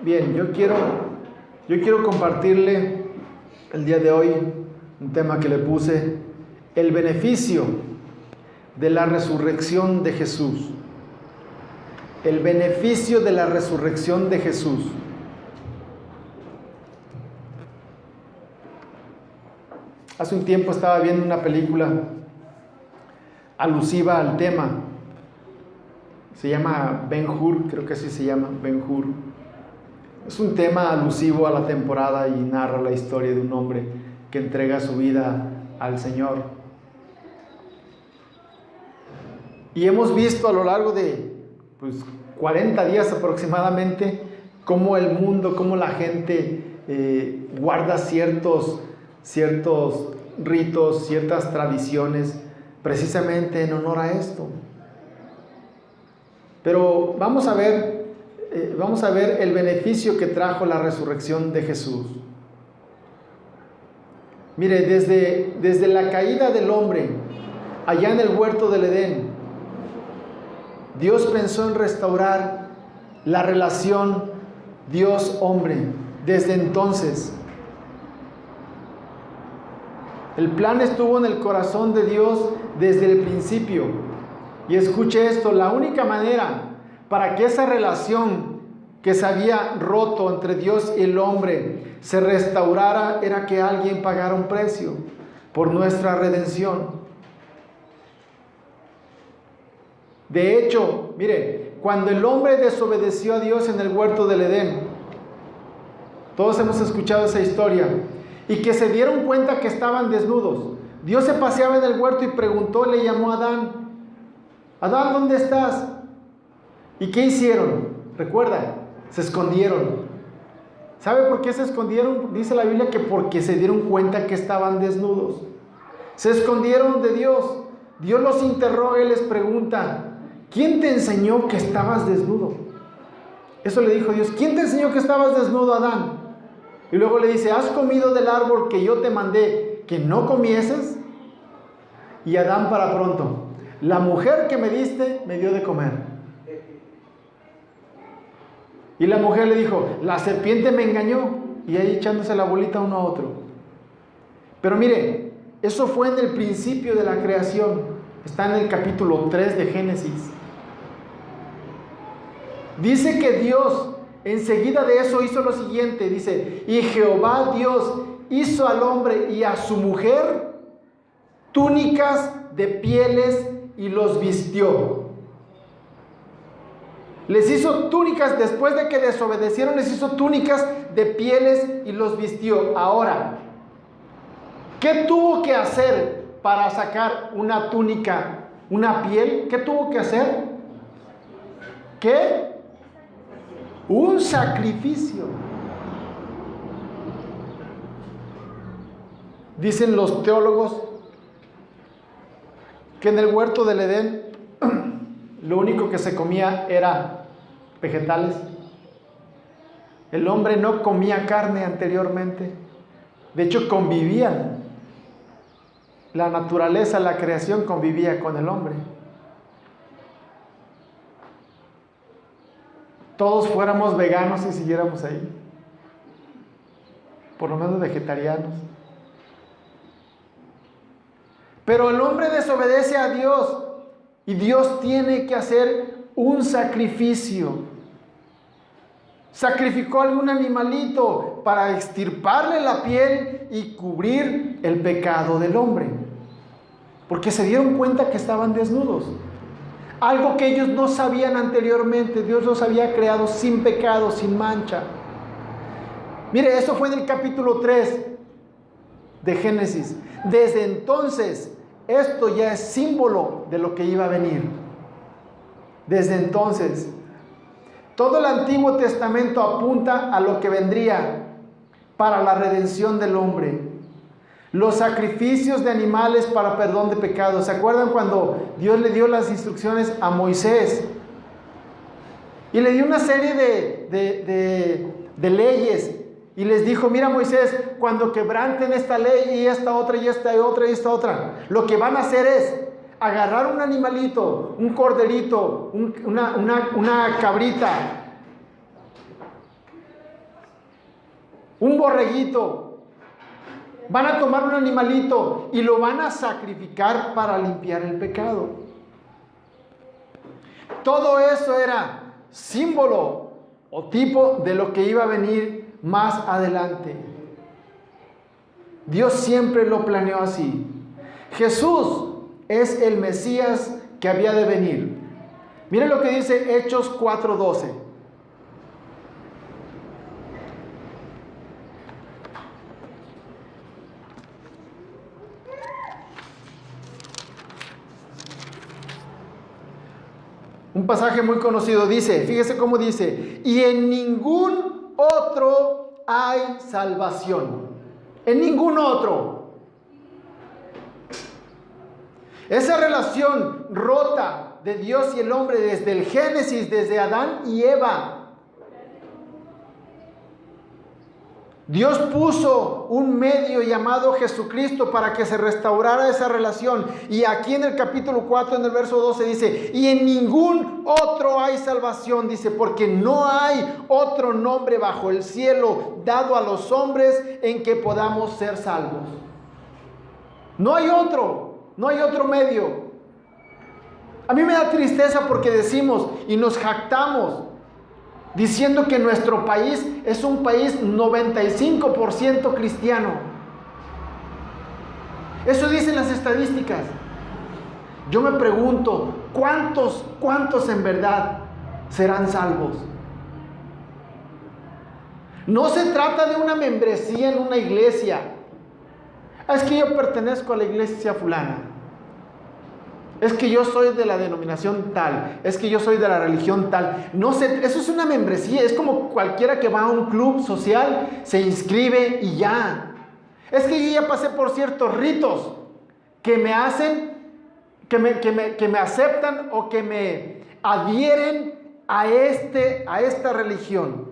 Bien, yo quiero compartirle el día de hoy un tema que le puse: el beneficio de la resurrección de Jesús. El beneficio de la resurrección de Jesús. Hace un tiempo estaba viendo una película alusiva al tema. Se llama Ben-Hur, creo que así se llama, Ben-Hur. Es un tema alusivo a la temporada y narra la historia de un hombre que entrega su vida al Señor. Y hemos visto a lo largo de 40 días aproximadamente cómo el mundo, cómo la gente guarda ciertos ritos, ciertas tradiciones, precisamente en honor a esto. Pero vamos a ver el beneficio que trajo la resurrección de Jesús. Mire, desde la caída del hombre, allá en el huerto del Edén, Dios pensó en restaurar la relación Dios-hombre. Desde entonces, el plan estuvo en el corazón de Dios desde el principio. Y escuche esto: la única manera para que esa relación que se había roto entre Dios y el hombre se restaurara era que alguien pagara un precio por nuestra redención. De hecho, mire, cuando el hombre desobedeció a Dios en el huerto del Edén, todos hemos escuchado esa historia, y que se dieron cuenta que estaban desnudos. Dios se paseaba en el huerto y preguntó, le llamó a Adán: Adán, ¿dónde estás? ¿Y qué hicieron? Recuerda, se escondieron. ¿Sabe por qué se escondieron? Dice la Biblia que porque se dieron cuenta que estaban desnudos. Se escondieron de Dios. Dios los interroga y les pregunta: ¿quién te enseñó que estabas desnudo? Eso le dijo Dios: ¿quién te enseñó que estabas desnudo, Adán? Y luego le dice: ¿has comido del árbol que yo te mandé que no comieses? Y Adán, para pronto: la mujer que me diste me dio de comer. Y la mujer le dijo: la serpiente me engañó. Y ahí echándose la bolita uno a otro. Pero mire, eso fue en el principio de la creación. Está en el capítulo 3 de Génesis. Dice que Dios enseguida de eso hizo lo siguiente. Dice: y Jehová Dios hizo al hombre y a su mujer túnicas de pieles y los vistió. Les hizo túnicas, después de que desobedecieron, les hizo túnicas de pieles y los vistió. Ahora, ¿qué tuvo que hacer para sacar una túnica, una piel? ¿Qué tuvo que hacer? ¿Qué? Un sacrificio. Dicen los teólogos que en el huerto del Edén lo único que se comía era vegetales. El hombre no comía carne anteriormente. De hecho, convivían. La naturaleza, la creación convivía con el hombre. Todos fuéramos veganos y siguiéramos ahí. Por lo menos vegetarianos. Pero el hombre desobedece a Dios. Y Dios tiene que hacer un sacrificio. Sacrificó algún animalito para extirparle la piel y cubrir el pecado del hombre. Porque se dieron cuenta que estaban desnudos. Algo que ellos no sabían anteriormente. Dios los había creado sin pecado, sin mancha. Mire, eso fue en el capítulo 3 de Génesis. Desde entonces, esto ya es símbolo de lo que iba a venir. Desde entonces, todo el Antiguo Testamento apunta a lo que vendría para la redención del hombre. Los sacrificios de animales para perdón de pecados. ¿Se acuerdan cuando Dios le dio las instrucciones a Moisés? Y le dio una serie de leyes. Y les dijo: mira, Moisés, cuando quebranten esta ley y esta otra y esta otra y esta otra, lo que van a hacer es agarrar un animalito, un corderito, una cabrita, un borreguito, van a tomar un animalito y lo van a sacrificar para limpiar el pecado. Todo eso era símbolo o tipo de lo que iba a venir más adelante. Dios siempre lo planeó así. Jesús es el Mesías que había de venir. Miren lo que dice Hechos 4:12. Un pasaje muy conocido dice, fíjese cómo dice, y en ningún otro hay salvación. En ningún otro. Esa relación rota de Dios y el hombre desde el Génesis, desde Adán y Eva. Dios puso un medio llamado Jesucristo para que se restaurara esa relación. Y aquí en el capítulo 4, en el verso 12 dice, y en ningún otro hay salvación, dice, porque no hay otro nombre bajo el cielo dado a los hombres en que podamos ser salvos. No hay otro medio. A mí me da tristeza porque decimos y nos jactamos diciendo que nuestro país es un país 95% cristiano. Eso dicen las estadísticas. Yo me pregunto, ¿cuántos en verdad serán salvos? No se trata de una membresía en una iglesia. Es que yo pertenezco a la iglesia fulana. Es que yo soy de la denominación tal. Es que yo soy de la religión tal. No sé, eso es una membresía. Es como cualquiera que va a un club social, se inscribe y ya. Es que yo ya pasé por ciertos ritos que me hacen, que me aceptan o que me adhieren a esta religión.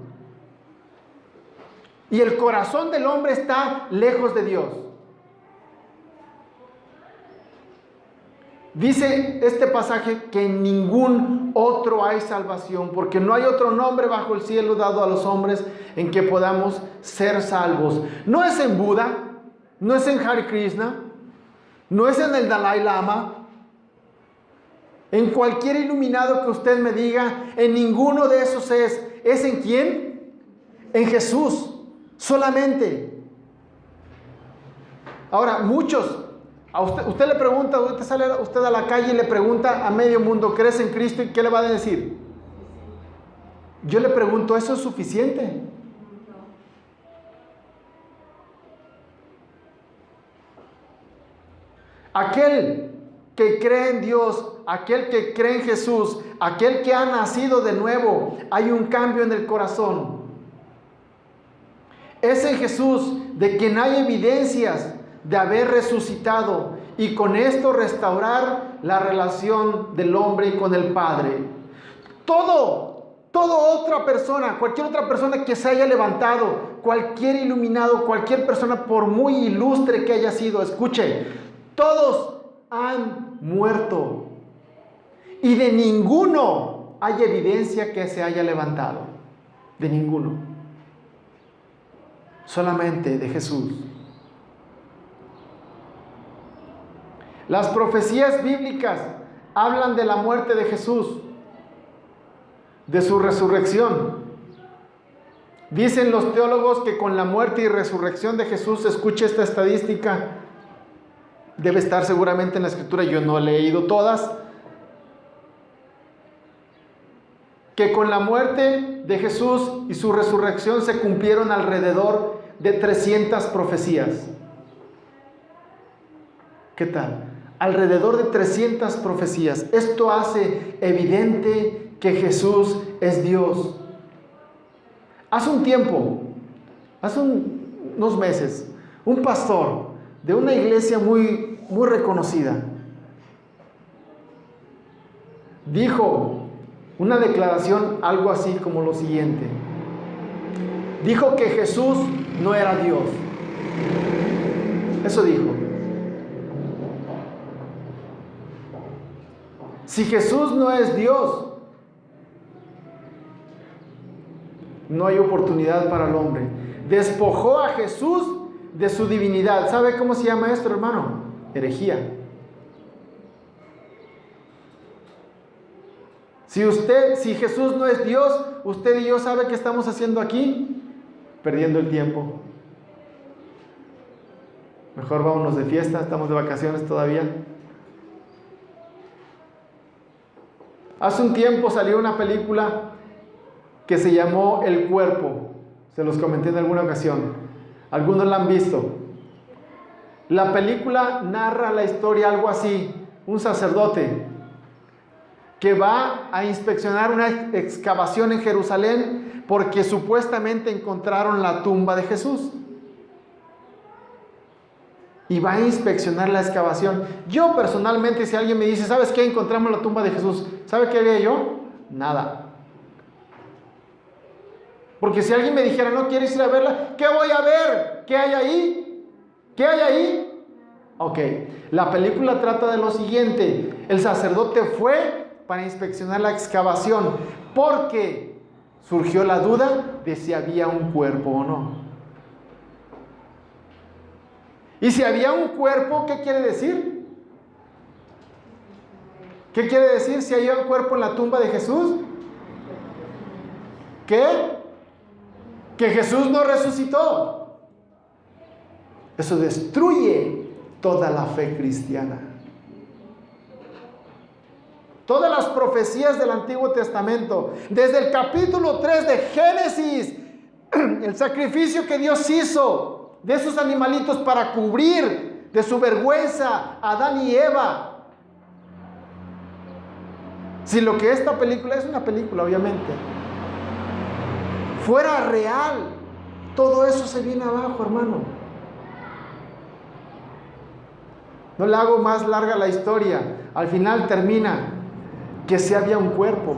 Y el corazón del hombre está lejos de Dios. Dice este pasaje que en ningún otro hay salvación, porque no hay otro nombre bajo el cielo dado a los hombres en que podamos ser salvos. No es en Buda, no es en Hare Krishna, no es en el Dalai Lama, en cualquier iluminado que usted me diga, en ninguno de esos es. ¿Es en quién? En Jesús, solamente. Ahora, muchos... Usted le pregunta, sale usted a la calle y le pregunta a medio mundo, ¿crees en Cristo? ¿Y qué le va a decir? Yo le pregunto, ¿eso es suficiente? Aquel que cree en Dios, aquel que cree en Jesús, aquel que ha nacido de nuevo, hay un cambio en el corazón. Es en Jesús de quien hay evidencias de haber resucitado y con esto restaurar la relación del hombre con el Padre. Toda otra persona, cualquier otra persona que se haya levantado, cualquier iluminado, cualquier persona por muy ilustre que haya sido, escuche, todos han muerto y de ninguno hay evidencia que se haya levantado, de ninguno, solamente de Jesús. Las profecías bíblicas hablan de la muerte de Jesús, de su resurrección. Dicen los teólogos que con la muerte y resurrección de Jesús, escuche esta estadística, debe estar seguramente en la Escritura, yo no he leído todas, que con la muerte de Jesús y su resurrección se cumplieron alrededor de 300 profecías. ¿Qué tal? Alrededor de 300 profecías. Esto hace evidente que Jesús es Dios. Hace un tiempo, unos meses, un pastor de una iglesia muy reconocida dijo una declaración algo así como lo siguiente. Dijo que Jesús no era Dios. Eso dijo. Si Jesús no es Dios, no hay oportunidad para el hombre. despojó a Jesús de su divinidad. ¿Sabe cómo se llama esto, hermano? Herejía. Si Jesús no es Dios, usted y yo, ¿sabe qué estamos haciendo aquí? Perdiendo el tiempo. Mejor vámonos de fiesta, estamos de vacaciones todavía. Hace un tiempo salió una película que se llamó El Cuerpo. Se los comenté en alguna ocasión. Algunos la han visto. La película narra la historia algo así. Un sacerdote que va a inspeccionar una excavación en Jerusalén porque supuestamente encontraron la tumba de Jesús. Y va a inspeccionar la excavación. Yo personalmente, si alguien me dice, ¿sabes qué? Encontramos la tumba de Jesús. ¿Sabe qué haría yo? Nada. Porque si alguien me dijera, ¿no quieres ir a verla? ¿Qué voy a ver? ¿Qué hay ahí? ¿Qué hay ahí? Ok. La película trata de lo siguiente. El sacerdote fue para inspeccionar la excavación porque surgió la duda de si había un cuerpo o no. Y si había un cuerpo, ¿qué quiere decir? ¿Qué quiere decir si había un cuerpo en la tumba de Jesús? ¿Qué? Que Jesús no resucitó. Eso destruye toda la fe cristiana. Todas las profecías del Antiguo Testamento, desde el capítulo 3 de Génesis, el sacrificio que Dios hizo de esos animalitos para cubrir de su vergüenza a Adán y Eva. Si lo que esta película es una película, obviamente, fuera real, todo eso se viene abajo, hermano. No le hago más larga la historia. Al final termina que sí había un cuerpo.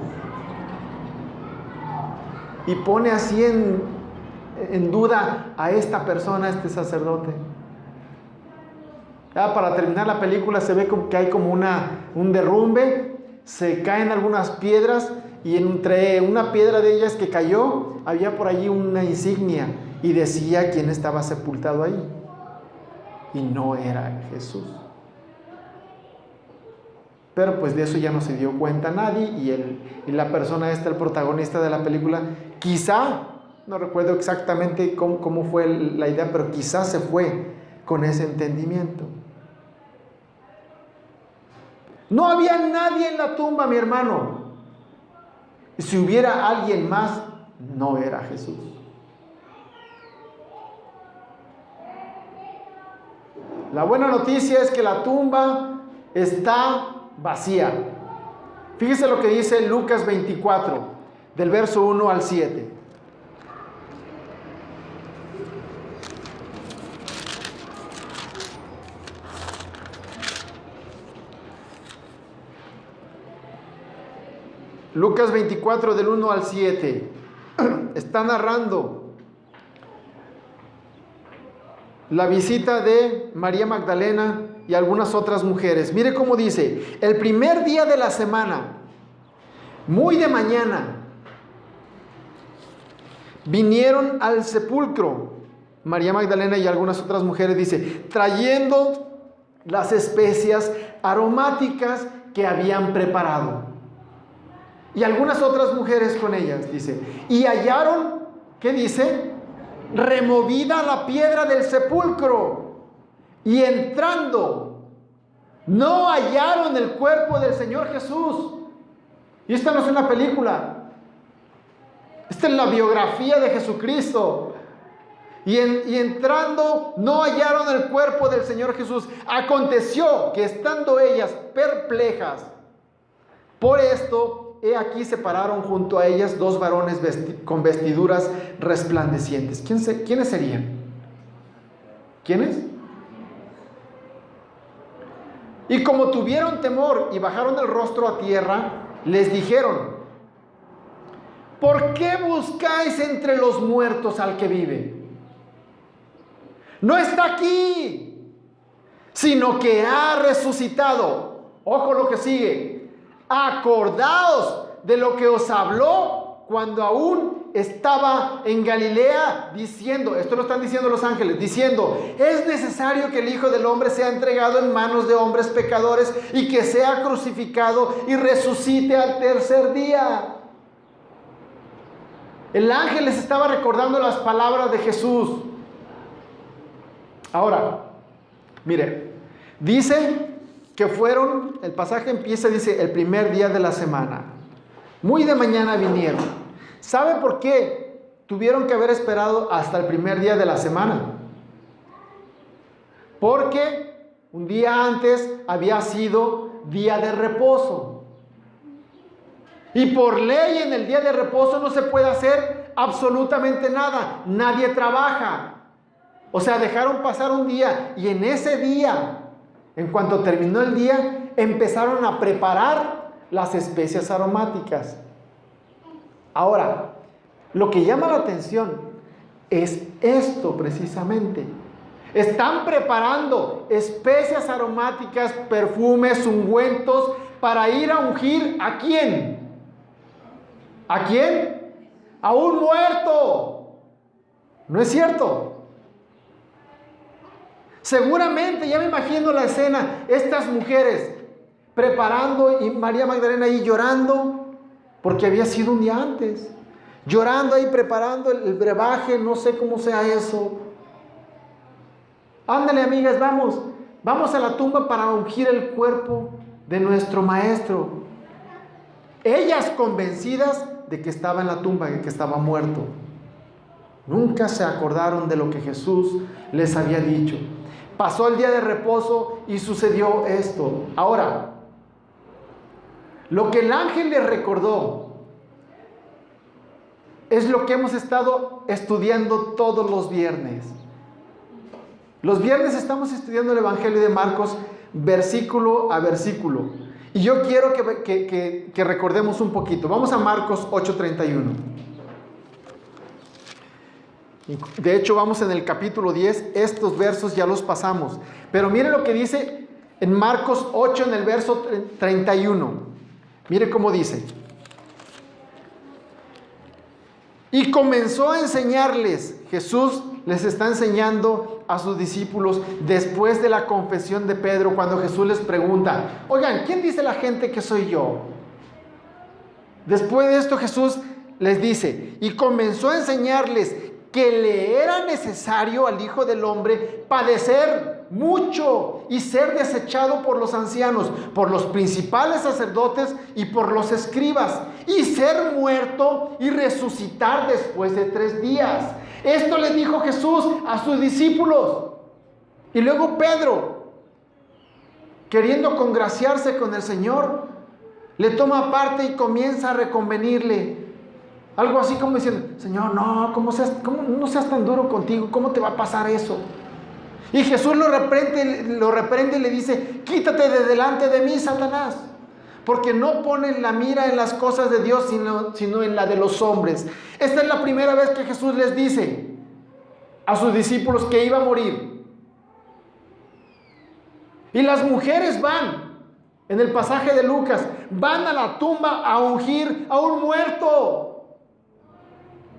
Y pone así en duda a esta persona, a este sacerdote. Ya para terminar la película se ve que hay como un derrumbe, se caen algunas piedras y entre una piedra de ellas que cayó había por allí una insignia y decía quién estaba sepultado ahí. Y no era Jesús. Pero pues de eso ya no se dio cuenta nadie y la persona esta, el protagonista de la película, quizá, no recuerdo exactamente cómo fue la idea, pero quizás se fue con ese entendimiento. No había nadie en la tumba, mi hermano. Y si hubiera alguien más, no era Jesús. La buena noticia es que la tumba está vacía. Fíjese lo que dice Lucas 24, del verso 1 al 7. Lucas 24 del 1 al 7 está narrando la visita de María Magdalena y algunas otras mujeres. Mire cómo dice: el primer día de la semana, muy de mañana, vinieron al sepulcro María Magdalena y algunas otras mujeres, dice, trayendo las especias aromáticas que habían preparado. Y algunas otras mujeres con ellas, dice, y hallaron, ¿qué dice? Removida la piedra del sepulcro, y entrando, no hallaron el cuerpo del Señor Jesús. Y esta no es una película, esta es la biografía de Jesucristo. Y entrando, no hallaron el cuerpo del Señor Jesús. Aconteció que estando ellas perplejas por esto, he aquí se pararon junto a ellas dos varones con vestiduras resplandecientes. ¿Quiénes serían? ¿Quiénes? Y como tuvieron temor y bajaron el rostro a tierra, les dijeron: ¿por qué buscáis entre los muertos al que vive? No está aquí, sino que ha resucitado. Ojo lo que sigue. Acordaos de lo que os habló cuando aún estaba en Galilea diciendo, esto lo están diciendo los ángeles, diciendo, es necesario que el Hijo del Hombre sea entregado en manos de hombres pecadores y que sea crucificado y resucite al tercer día. El ángel les estaba recordando las palabras de Jesús. Ahora, mire, dice que fueron, el pasaje empieza, dice, el primer día de la semana. Muy de mañana vinieron. ¿Sabe por qué tuvieron que haber esperado hasta el primer día de la semana? Porque un día antes había sido día de reposo. Y por ley en el día de reposo no se puede hacer absolutamente nada. Nadie trabaja. O sea, dejaron pasar un día y en ese día, en cuanto terminó el día, empezaron a preparar las especias aromáticas. Ahora, lo que llama la atención es esto precisamente. Están preparando especias aromáticas, perfumes, ungüentos para ir a ungir ¿a quién? ¿A quién? A un muerto. ¿No es cierto? Seguramente, ya me imagino la escena, estas mujeres preparando y María Magdalena ahí llorando porque había sido un día antes. Llorando ahí preparando el brebaje, no sé cómo sea eso. Ándale, amigas, vamos a la tumba para ungir el cuerpo de nuestro maestro. Ellas convencidas de que estaba en la tumba, de que estaba muerto. Nunca se acordaron de lo que Jesús les había dicho. Pasó el día de reposo y sucedió esto. Ahora, lo que el ángel les recordó es lo que hemos estado estudiando todos los viernes. Los viernes estamos estudiando el Evangelio de Marcos versículo a versículo. Y yo quiero que recordemos un poquito. Vamos a Marcos 8:31. De hecho, vamos en el capítulo 10. Estos versos ya los pasamos. Pero mire lo que dice en Marcos 8 en el verso 31. Mire cómo dice. Y comenzó a enseñarles. Jesús les está enseñando a sus discípulos después de la confesión de Pedro, cuando Jesús les pregunta, oigan, ¿quién dice la gente que soy yo? Después de esto Jesús les dice, y comenzó a enseñarles que le era necesario al Hijo del Hombre padecer mucho y ser desechado por los ancianos, por los principales sacerdotes y por los escribas, y ser muerto y resucitar después de 3 días. Esto le dijo Jesús a sus discípulos. Y luego Pedro, queriendo congraciarse con el Señor, le toma parte y comienza a reconvenirle. Algo así como diciendo, Señor, no, ¿cómo no seas tan duro contigo? ¿Cómo te va a pasar eso? Y Jesús lo reprende y le dice, quítate de delante de mí, Satanás, porque no pones la mira en las cosas de Dios, sino en la de los hombres. Esta es la primera vez que Jesús les dice a sus discípulos que iba a morir. Y las mujeres van, en el pasaje de Lucas, van a la tumba a ungir a un muerto.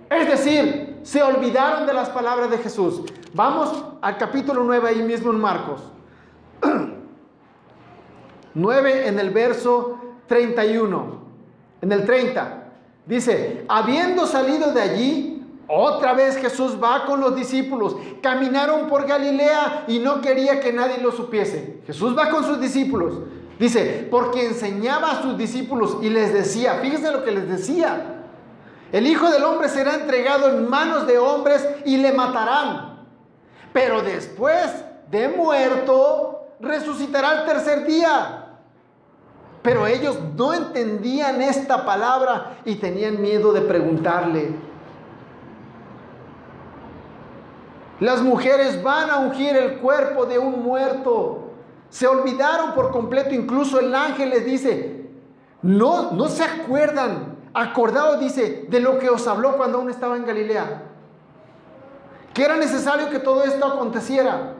Es decir, se olvidaron de las palabras de Jesús. Vamos al capítulo 9, ahí mismo en Marcos. 9 en el verso 31. En el 30. Dice, habiendo salido de allí, otra vez Jesús va con los discípulos. Caminaron por Galilea y no quería que nadie lo supiese. Jesús va con sus discípulos. Dice, porque enseñaba a sus discípulos y les decía, fíjense lo que les decía. El Hijo del Hombre será entregado en manos de hombres y le matarán. Pero después de muerto, resucitará al tercer día. Pero ellos no entendían esta palabra y tenían miedo de preguntarle. Las mujeres van a ungir el cuerpo de un muerto. Se olvidaron por completo. Incluso el ángel les dice, no se acuerdan. Acordaos, dice, de lo que os habló cuando aún estaba en Galilea. Que era necesario que todo esto aconteciera.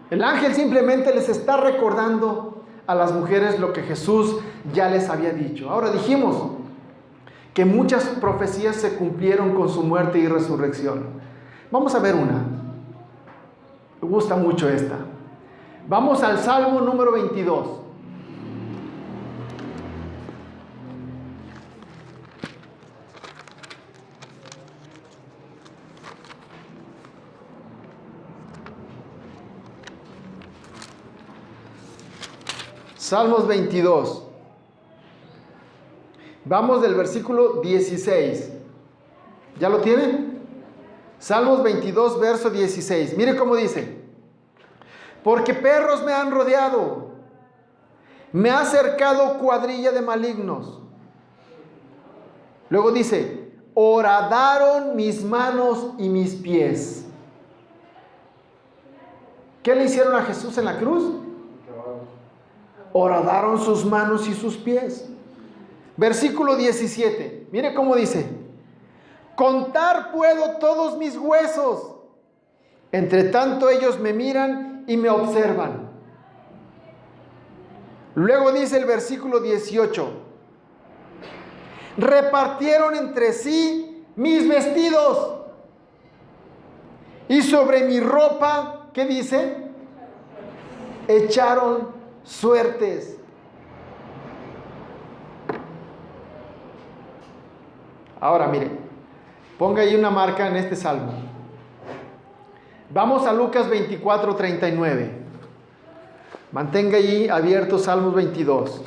El ángel simplemente les está recordando a las mujeres lo que Jesús ya les había dicho. Ahora dijimos que muchas profecías se cumplieron con su muerte y resurrección. Vamos a ver una. Me gusta mucho esta. Vamos al Salmo número 22. Salmos 22. Vamos del versículo 16. ¿Ya lo tiene? Salmos 22, verso 16. Mire cómo dice. Porque perros me han rodeado, me ha cercado cuadrilla de malignos. Luego dice, horadaron mis manos y mis pies. ¿Qué le hicieron a Jesús en la cruz? Horadaron sus manos y sus pies. Versículo 17. Mire cómo dice. Contar puedo todos mis huesos. Entre tanto ellos me miran y me observan. Luego dice el versículo 18. Repartieron entre sí mis vestidos. Y sobre mi ropa, ¿qué dice? Echaron suertes. Ahora mire, ponga ahí una marca en este salmo. Vamos a Lucas 24, 39. Mantenga ahí abierto Salmos 22.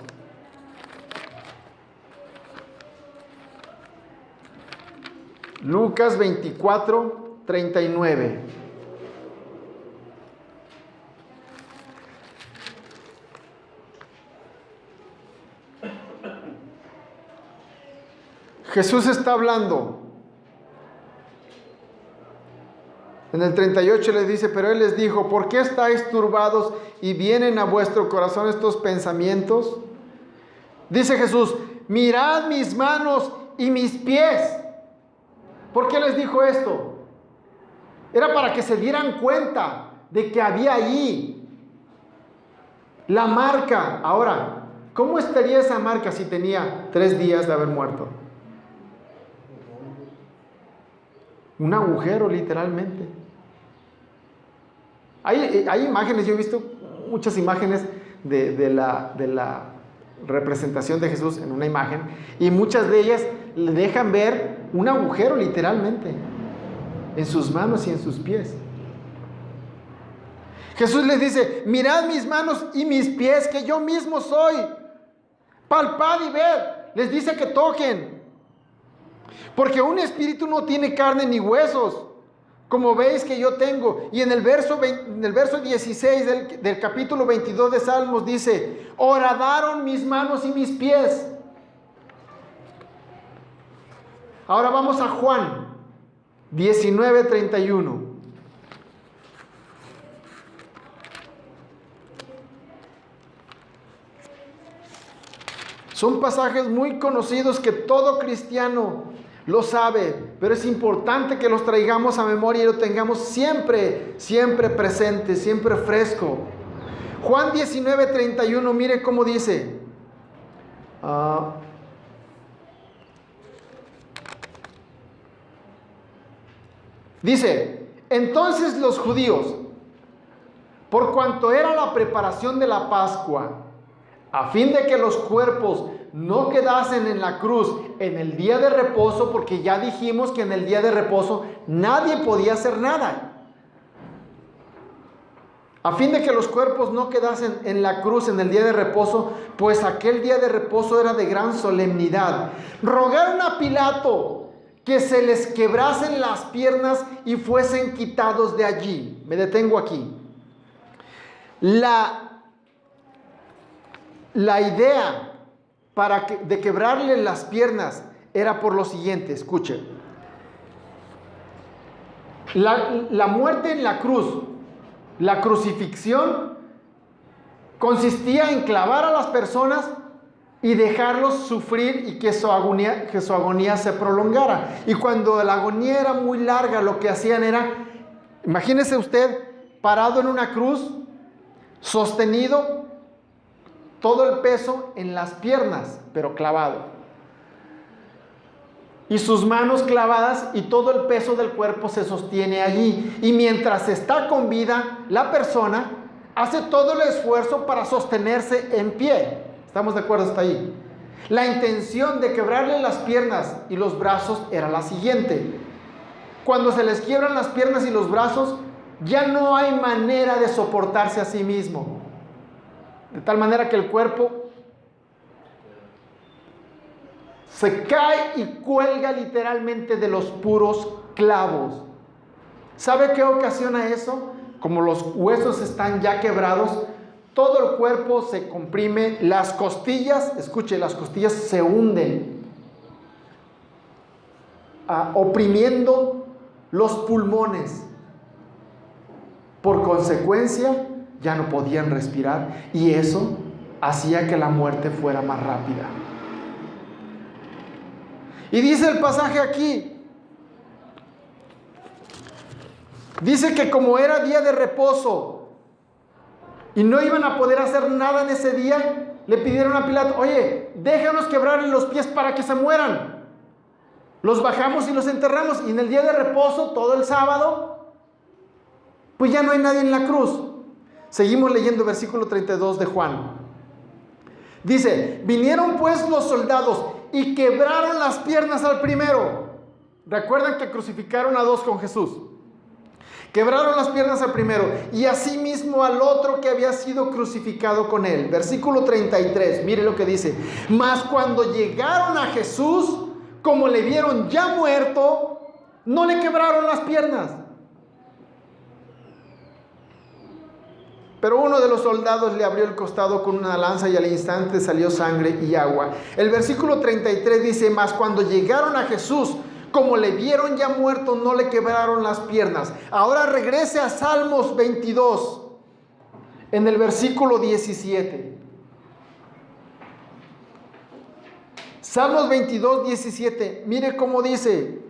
Lucas 24, 39. Jesús está hablando. En el 38 les dice, pero Él les dijo, ¿por qué estáis turbados y vienen a vuestro corazón estos pensamientos? Dice Jesús, mirad mis manos y mis pies. ¿Por qué les dijo esto? Era para que se dieran cuenta de que había allí la marca. Ahora, ¿cómo estaría esa marca si tenía 3 días de haber muerto? Un agujero, literalmente. Hay imágenes, yo he visto muchas imágenes de la representación de Jesús en una imagen, y muchas de ellas le dejan ver un agujero, literalmente, en sus manos y en sus pies. Jesús les dice, mirad mis manos y mis pies, que yo mismo soy. Palpad y ved. Les dice que toquen. Porque un espíritu no tiene carne ni huesos, como veis que yo tengo. Y en el verso 16 del capítulo 22 de Salmos dice, horadaron mis manos y mis pies. Ahora vamos a Juan 19, 31. Son pasajes muy conocidos que todo cristiano lo sabe, pero es importante que los traigamos a memoria y lo tengamos siempre, siempre presente, siempre fresco. Juan 19, 31, mire cómo dice. Dice, entonces los judíos, por cuanto era la preparación de la Pascua, a fin de que los cuerpos no quedasen en la cruz en el día de reposo, porque ya dijimos que en el día de reposo nadie podía hacer nada. A fin de que los cuerpos no quedasen en la cruz en el día de reposo, pues aquel día de reposo era de gran solemnidad. Rogaron a Pilato que se les quebrasen las piernas y fuesen quitados de allí. Me detengo aquí. La idea de quebrarle las piernas era por lo siguiente, escuche. La muerte en la cruz, la crucifixión, consistía en clavar a las personas y dejarlos sufrir y que su agonía se prolongara. Y cuando la agonía era muy larga, lo que hacían era, imagínese usted parado en una cruz, sostenido, todo el peso en las piernas, pero clavado. y sus manos clavadas, y todo el peso del cuerpo se sostiene allí. Y mientras está con vida, la persona hace todo el esfuerzo para sostenerse en pie. ¿Estamos de acuerdo hasta ahí? La intención de quebrarle las piernas y los brazos era la siguiente: cuando se les quiebran las piernas y los brazos, ya no hay manera de soportarse a sí mismo, de tal manera que el cuerpo se cae y cuelga literalmente de los puros clavos. ¿Sabe qué ocasiona eso? Como los huesos están ya quebrados, todo el cuerpo se comprime, las costillas, escuche, las costillas se hunden, oprimiendo los pulmones. Por consecuencia, ya no podían respirar, y eso hacía que la muerte fuera más rápida. Y dice el pasaje aquí, dice que como era día de reposo y no iban a poder hacer nada en ese día, le pidieron a Pilato: oye, déjanos quebrarle los pies para que se mueran. Los bajamos y los enterramos, y en el día de reposo, todo el sábado, pues ya no hay nadie en la cruz. Seguimos leyendo versículo 32 de Juan. Dice: vinieron pues los soldados y quebraron las piernas al primero. Recuerdan que crucificaron a dos con Jesús. Quebraron las piernas al primero, y asimismo al otro que había sido crucificado con él. Versículo 33, mire lo que dice: mas cuando llegaron a Jesús, como le vieron ya muerto, no le quebraron las piernas. Pero uno de los soldados le abrió el costado con una lanza, y al instante salió sangre y agua. El versículo 33 dice: mas cuando llegaron a Jesús, como le vieron ya muerto, no le quebraron las piernas. Ahora regrese a Salmos 22, en el versículo 17. Salmos 22, 17. Mire cómo dice: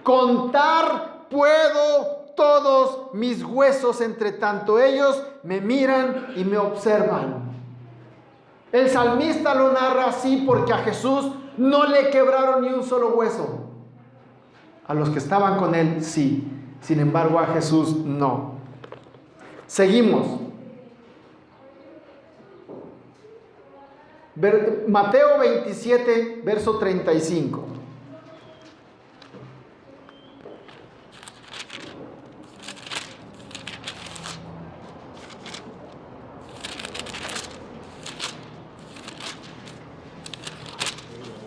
contar puedo todos mis huesos, entre tanto ellos me miran y me observan. El salmista lo narra así porque a Jesús no le quebraron ni un solo hueso. A los que estaban con él sí, sin embargo a Jesús no. Seguimos. Mateo 27, verso 35.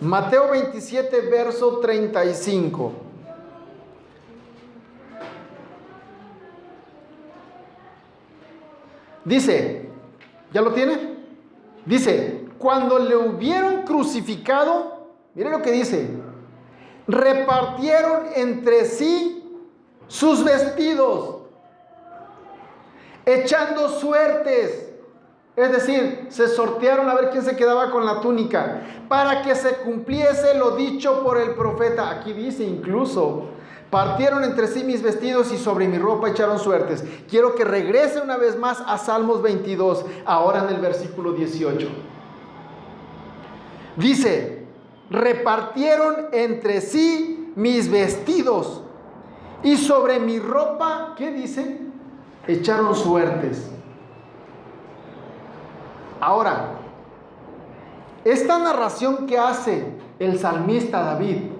Mateo 27, verso 35. Dice, ¿ya lo tiene? Dice: cuando le hubieron crucificado, mire lo que dice, repartieron entre sí sus vestidos, echando suertes. Es decir, se sortearon a ver quién se quedaba con la túnica, para que se cumpliese lo dicho por el profeta. Aquí dice incluso: partieron entre sí mis vestidos y sobre mi ropa echaron suertes. Quiero que regrese una vez más a Salmos 22, ahora en el versículo 18. Dice: repartieron entre sí mis vestidos y sobre mi ropa, ¿qué dice? Echaron suertes. Ahora, esta narración que hace el salmista David,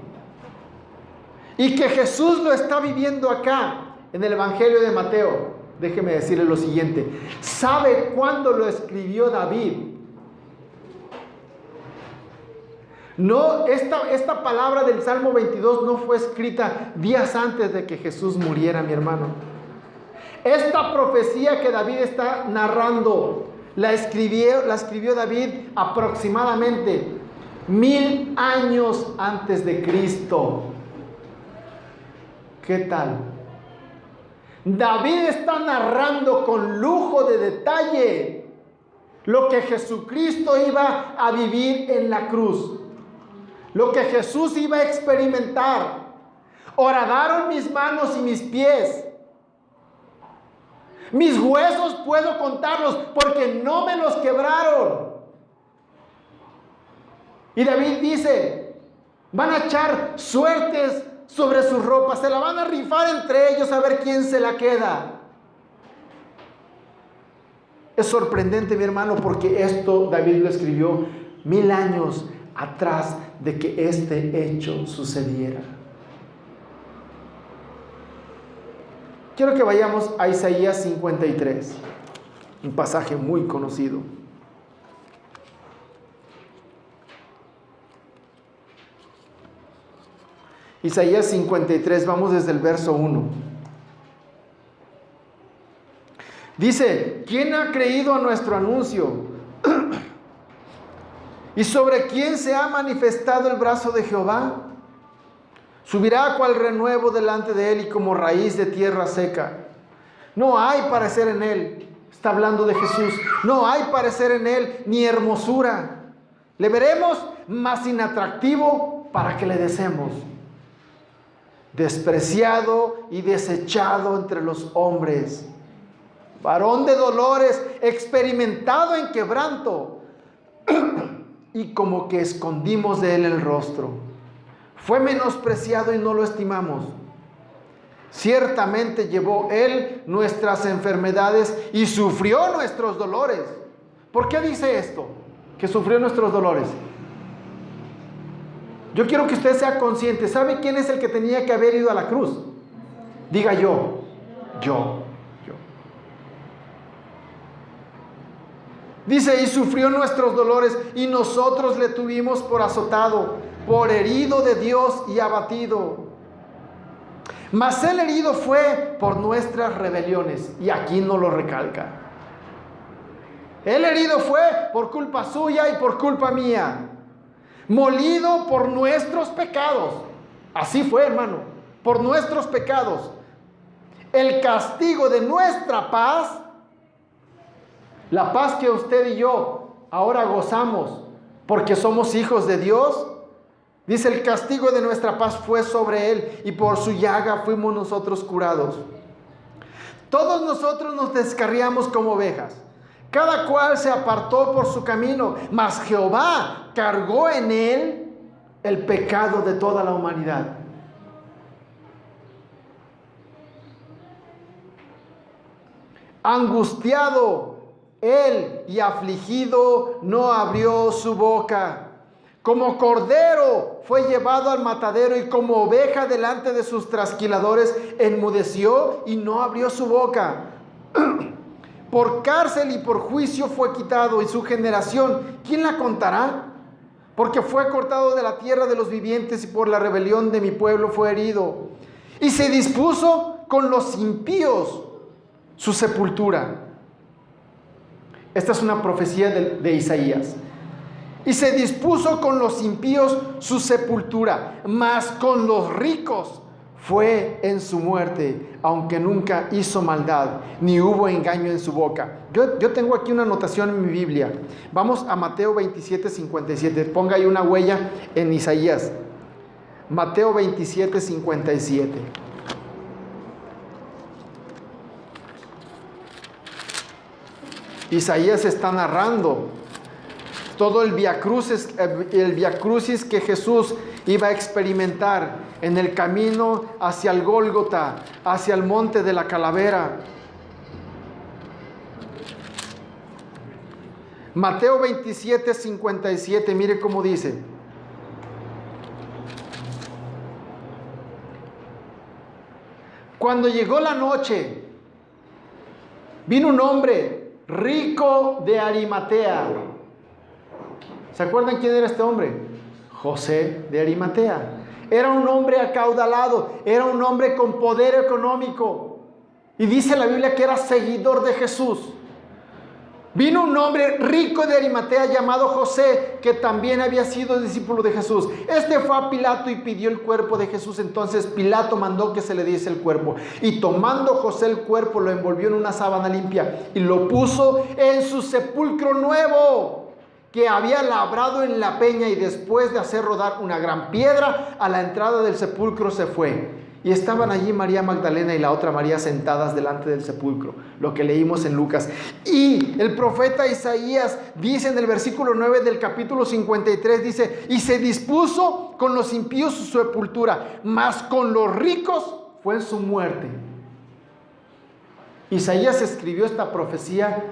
y que Jesús lo está viviendo acá en el Evangelio de Mateo, déjeme decirle lo siguiente: ¿sabe cuándo lo escribió David? No, esta palabra del Salmo 22 no fue escrita días antes de que Jesús muriera, mi hermano. Esta profecía que David está narrando la escribió David aproximadamente 1000 años antes de Cristo. ¿Qué tal? David está narrando con lujo de detalle lo que Jesucristo iba a vivir en la cruz, lo que Jesús iba a experimentar. Horadaron mis manos y mis pies. Mis huesos puedo contarlos porque no me los quebraron. Y David dice: Van a echar suertes sobre sus ropas, se la van a rifar entre ellos a ver quién se la queda. Es sorprendente, mi hermano, porque esto David lo escribió 1000 años atrás de que este hecho sucediera. Quiero que vayamos a Isaías 53, un pasaje muy conocido. Isaías 53, vamos desde el verso 1. Dice: ¿quién ha creído a nuestro anuncio? ¿Y sobre quién se ha manifestado el brazo de Jehová? Subirá cual renuevo delante de él y como raíz de tierra seca. No hay parecer en él. Está hablando de Jesús. No hay parecer en él ni hermosura. Le veremos más inatractivo para que le deseemos. Despreciado y desechado entre los hombres, varón de dolores, experimentado en quebranto, y como que escondimos de él el rostro. Fue menospreciado y no lo estimamos. Ciertamente llevó él nuestras enfermedades y sufrió nuestros dolores. ¿Por qué dice esto? Que sufrió nuestros dolores. Yo quiero que usted sea consciente. ¿Sabe quién es el que tenía que haber ido a la cruz? Diga yo. Dice: y sufrió nuestros dolores, y nosotros le tuvimos por azotado, por herido de Dios y abatido. Mas el herido fue por nuestras rebeliones. Y aquí no lo recalca. El herido fue por culpa suya y por culpa mía. Molido por nuestros pecados. Así fue, hermano, por nuestros pecados. El castigo de nuestra paz, la paz que usted y yo ahora gozamos porque somos hijos de Dios, dice: el castigo de nuestra paz fue sobre él y por su llaga fuimos nosotros curados. Todos nosotros nos descarriamos como ovejas, cada cual se apartó por su camino, mas Jehová cargó en él el pecado de toda la humanidad. Angustiado él y afligido no abrió su boca. Como cordero fue llevado al matadero y como oveja delante de sus trasquiladores enmudeció y no abrió su boca. Por cárcel y por juicio fue quitado, y su generación, ¿quién la contará? Porque fue cortado de la tierra de los vivientes y por la rebelión de mi pueblo fue herido. Y se dispuso con los impíos su sepultura. Esta es una profecía de Isaías. Y se dispuso con los impíos su sepultura, mas con los ricos fue en su muerte, aunque nunca hizo maldad, ni hubo engaño en su boca. Yo tengo aquí una anotación en mi Biblia. Vamos a Mateo 27, 57. Ponga ahí una huella en Isaías. Mateo 27, 57. Isaías está narrando todo el viacrucis que Jesús iba a experimentar en el camino hacia el Gólgota, hacia el monte de la calavera. Mateo 27, 57, mire cómo dice. Cuando llegó la noche, vino un hombre rico de Arimatea. ¿Se acuerdan quién era este hombre? José de Arimatea. Era un hombre acaudalado, era un hombre con poder económico. Y dice la Biblia que era seguidor de Jesús. Vino un hombre rico de Arimatea llamado José, que también había sido discípulo de Jesús. Este fue a Pilato y pidió el cuerpo de Jesús. Entonces Pilato mandó que se le diese el cuerpo. Y tomando José el cuerpo, lo envolvió en una sábana limpia y lo puso en su sepulcro nuevo, que había labrado en la peña, y después de hacer rodar una gran piedra a la entrada del sepulcro se fue. Y estaban allí María Magdalena y la otra María sentadas delante del sepulcro, lo que leímos en Lucas. Y el profeta Isaías dice en el versículo 9 del capítulo 53, dice: y se dispuso con los impíos su sepultura, mas con los ricos fue en su muerte. Isaías escribió esta profecía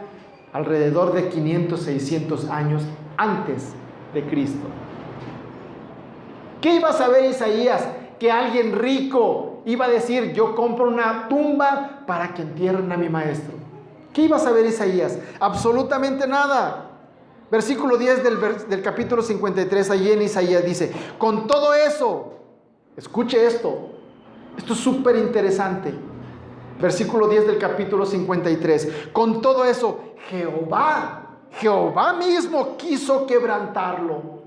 alrededor de 500, 600 años antes de Cristo. ¿Qué iba a saber Isaías? Que alguien rico iba a decir: yo compro una tumba para que entierren a mi maestro. ¿Qué iba a saber Isaías? Absolutamente nada. Versículo 10 del capítulo 53, allí en Isaías dice: con todo eso, escuche esto es súper interesante. Versículo 10 del capítulo 53, con todo eso, Jehová mismo quiso quebrantarlo.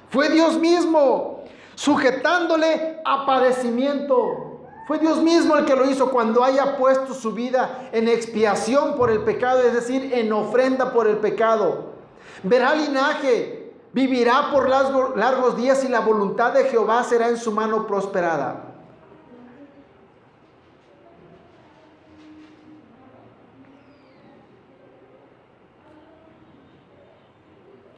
Fue Dios mismo, sujetándole a padecimiento. Fue Dios mismo el que lo hizo cuando haya puesto su vida en expiación por el pecado, es decir, en ofrenda por el pecado. Verá linaje, vivirá por largos días y la voluntad de Jehová será en su mano prosperada.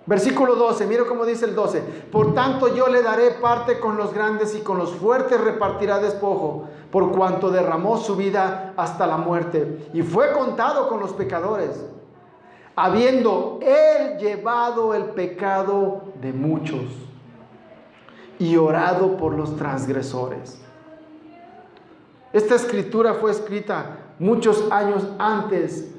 Versículo 12, mira cómo dice el 12. Por tanto yo le daré parte con los grandes y con los fuertes repartirá despojo, por cuanto derramó su vida hasta la muerte y fue contado con los pecadores, habiendo él llevado el pecado de muchos y orado por los transgresores. Esta escritura fue escrita muchos años antes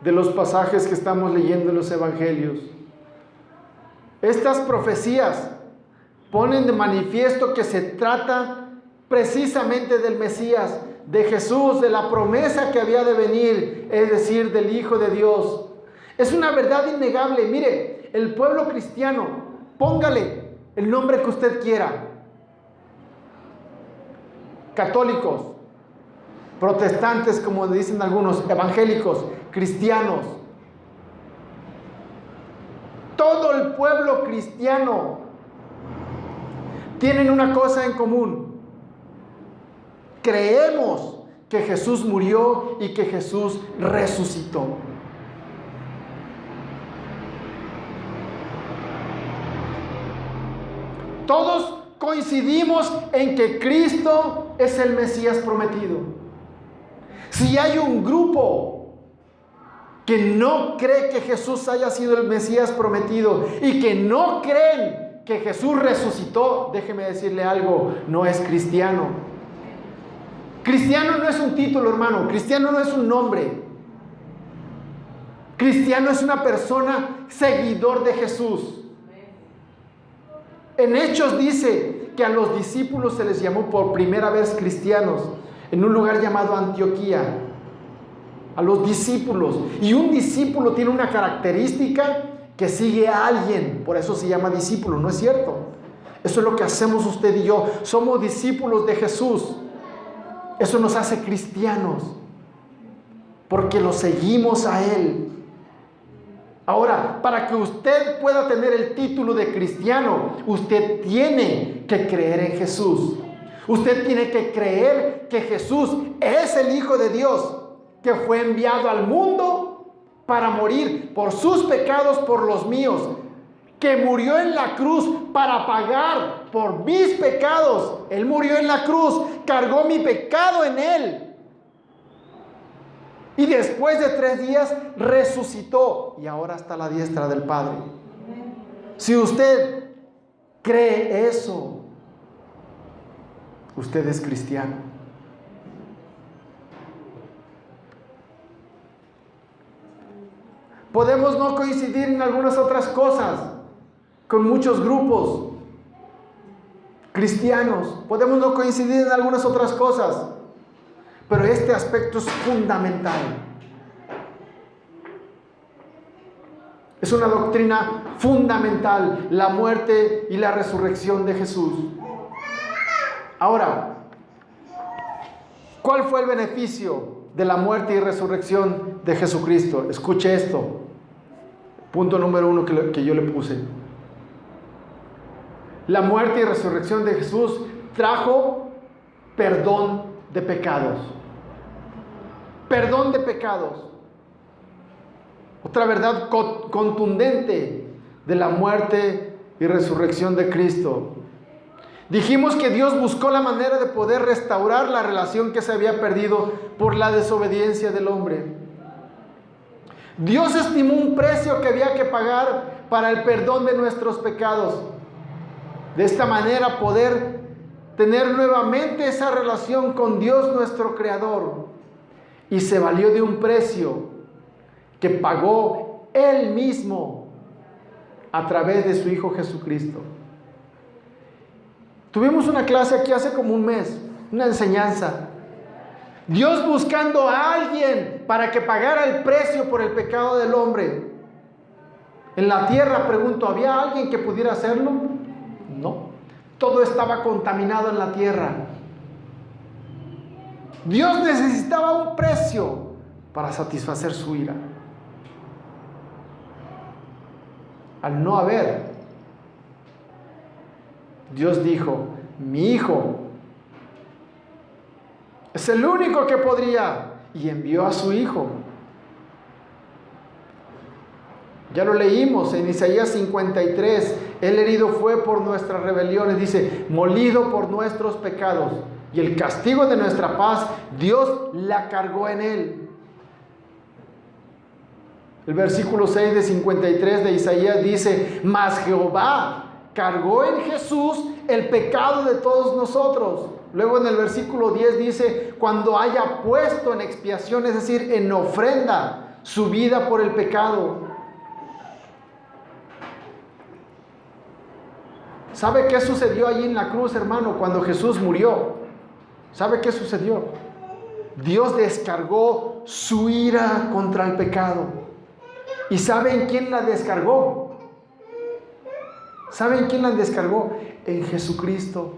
de los pasajes que estamos leyendo en los evangelios. Estas profecías ponen de manifiesto que se trata precisamente del Mesías, de Jesús, de la promesa que había de venir, es decir, del Hijo de Dios. Es una verdad innegable. Mire, el pueblo cristiano, póngale el nombre que usted quiera: católicos, protestantes, como dicen algunos, evangélicos, cristianos. Todo el pueblo cristiano tienen una cosa en común: creemos que Jesús murió y que Jesús resucitó. Todos coincidimos en que Cristo es el Mesías prometido. Si hay un grupo que no cree que Jesús haya sido el Mesías prometido y que no creen que Jesús resucitó, déjeme decirle algo: no es cristiano. Cristiano no es un título, hermano. Cristiano no es un nombre. Cristiano es una persona seguidor de Jesús. En Hechos dice que a los discípulos se les llamó por primera vez cristianos en un lugar llamado Antioquía. A los discípulos. Y un discípulo tiene una característica: que sigue a alguien. Por eso se llama discípulo, ¿no es cierto? Eso es lo que hacemos usted y yo. Somos discípulos de Jesús. Eso nos hace cristianos, porque lo seguimos a Él. Ahora, para que usted pueda tener el título de cristiano, usted tiene que creer en Jesús. Usted tiene que creer que Jesús es el Hijo de Dios, que fue enviado al mundo para morir por sus pecados, por los míos, que murió en la cruz para pagar por mis pecados. Él murió en la cruz, cargó mi pecado en Él, y después de 3 días resucitó y ahora está a la diestra del Padre. Si usted cree eso, usted es cristiano. Podemos no coincidir en algunas otras cosas con muchos grupos cristianos. Podemos no coincidir en algunas otras cosas, pero este aspecto es fundamental. Es una doctrina fundamental: la muerte y la resurrección de Jesús. Ahora, ¿cuál fue el beneficio de la muerte y resurrección de Jesucristo? Escuche esto. Punto número 1 que yo le puse. La muerte y resurrección de Jesús trajo perdón de pecados. Perdón de pecados. Otra verdad contundente de la muerte y resurrección de Cristo. Dijimos que Dios buscó la manera de poder restaurar la relación que se había perdido por la desobediencia del hombre. Dios estimó un precio que había que pagar para el perdón de nuestros pecados. De esta manera poder tener nuevamente esa relación con Dios nuestro Creador. Y se valió de un precio que pagó Él mismo a través de su Hijo Jesucristo. Tuvimos una clase aquí hace como un mes, una enseñanza. Dios buscando a alguien para que pagara el precio por el pecado del hombre. En la tierra, pregunto, ¿había alguien que pudiera hacerlo? No. Todo estaba contaminado en la tierra. Dios necesitaba un precio para satisfacer su ira. Al no haber, Dios dijo, mi Hijo es el único que podría, y envió a su Hijo. Ya lo leímos en Isaías 53, Él herido fue por nuestras rebeliones, dice, molido por nuestros pecados, y el castigo de nuestra paz, Dios la cargó en Él. El versículo 6 de 53 de Isaías dice, mas Jehová cargó en Jesús el pecado de todos nosotros. Luego en el versículo 10 dice, cuando haya puesto en expiación, es decir, en ofrenda, su vida por el pecado. ¿Sabe qué sucedió allí en la cruz, hermano, cuando Jesús murió? ¿Sabe qué sucedió? Dios descargó su ira contra el pecado. ¿Y saben quién la descargó? ¿Saben quién la descargó? En Jesucristo.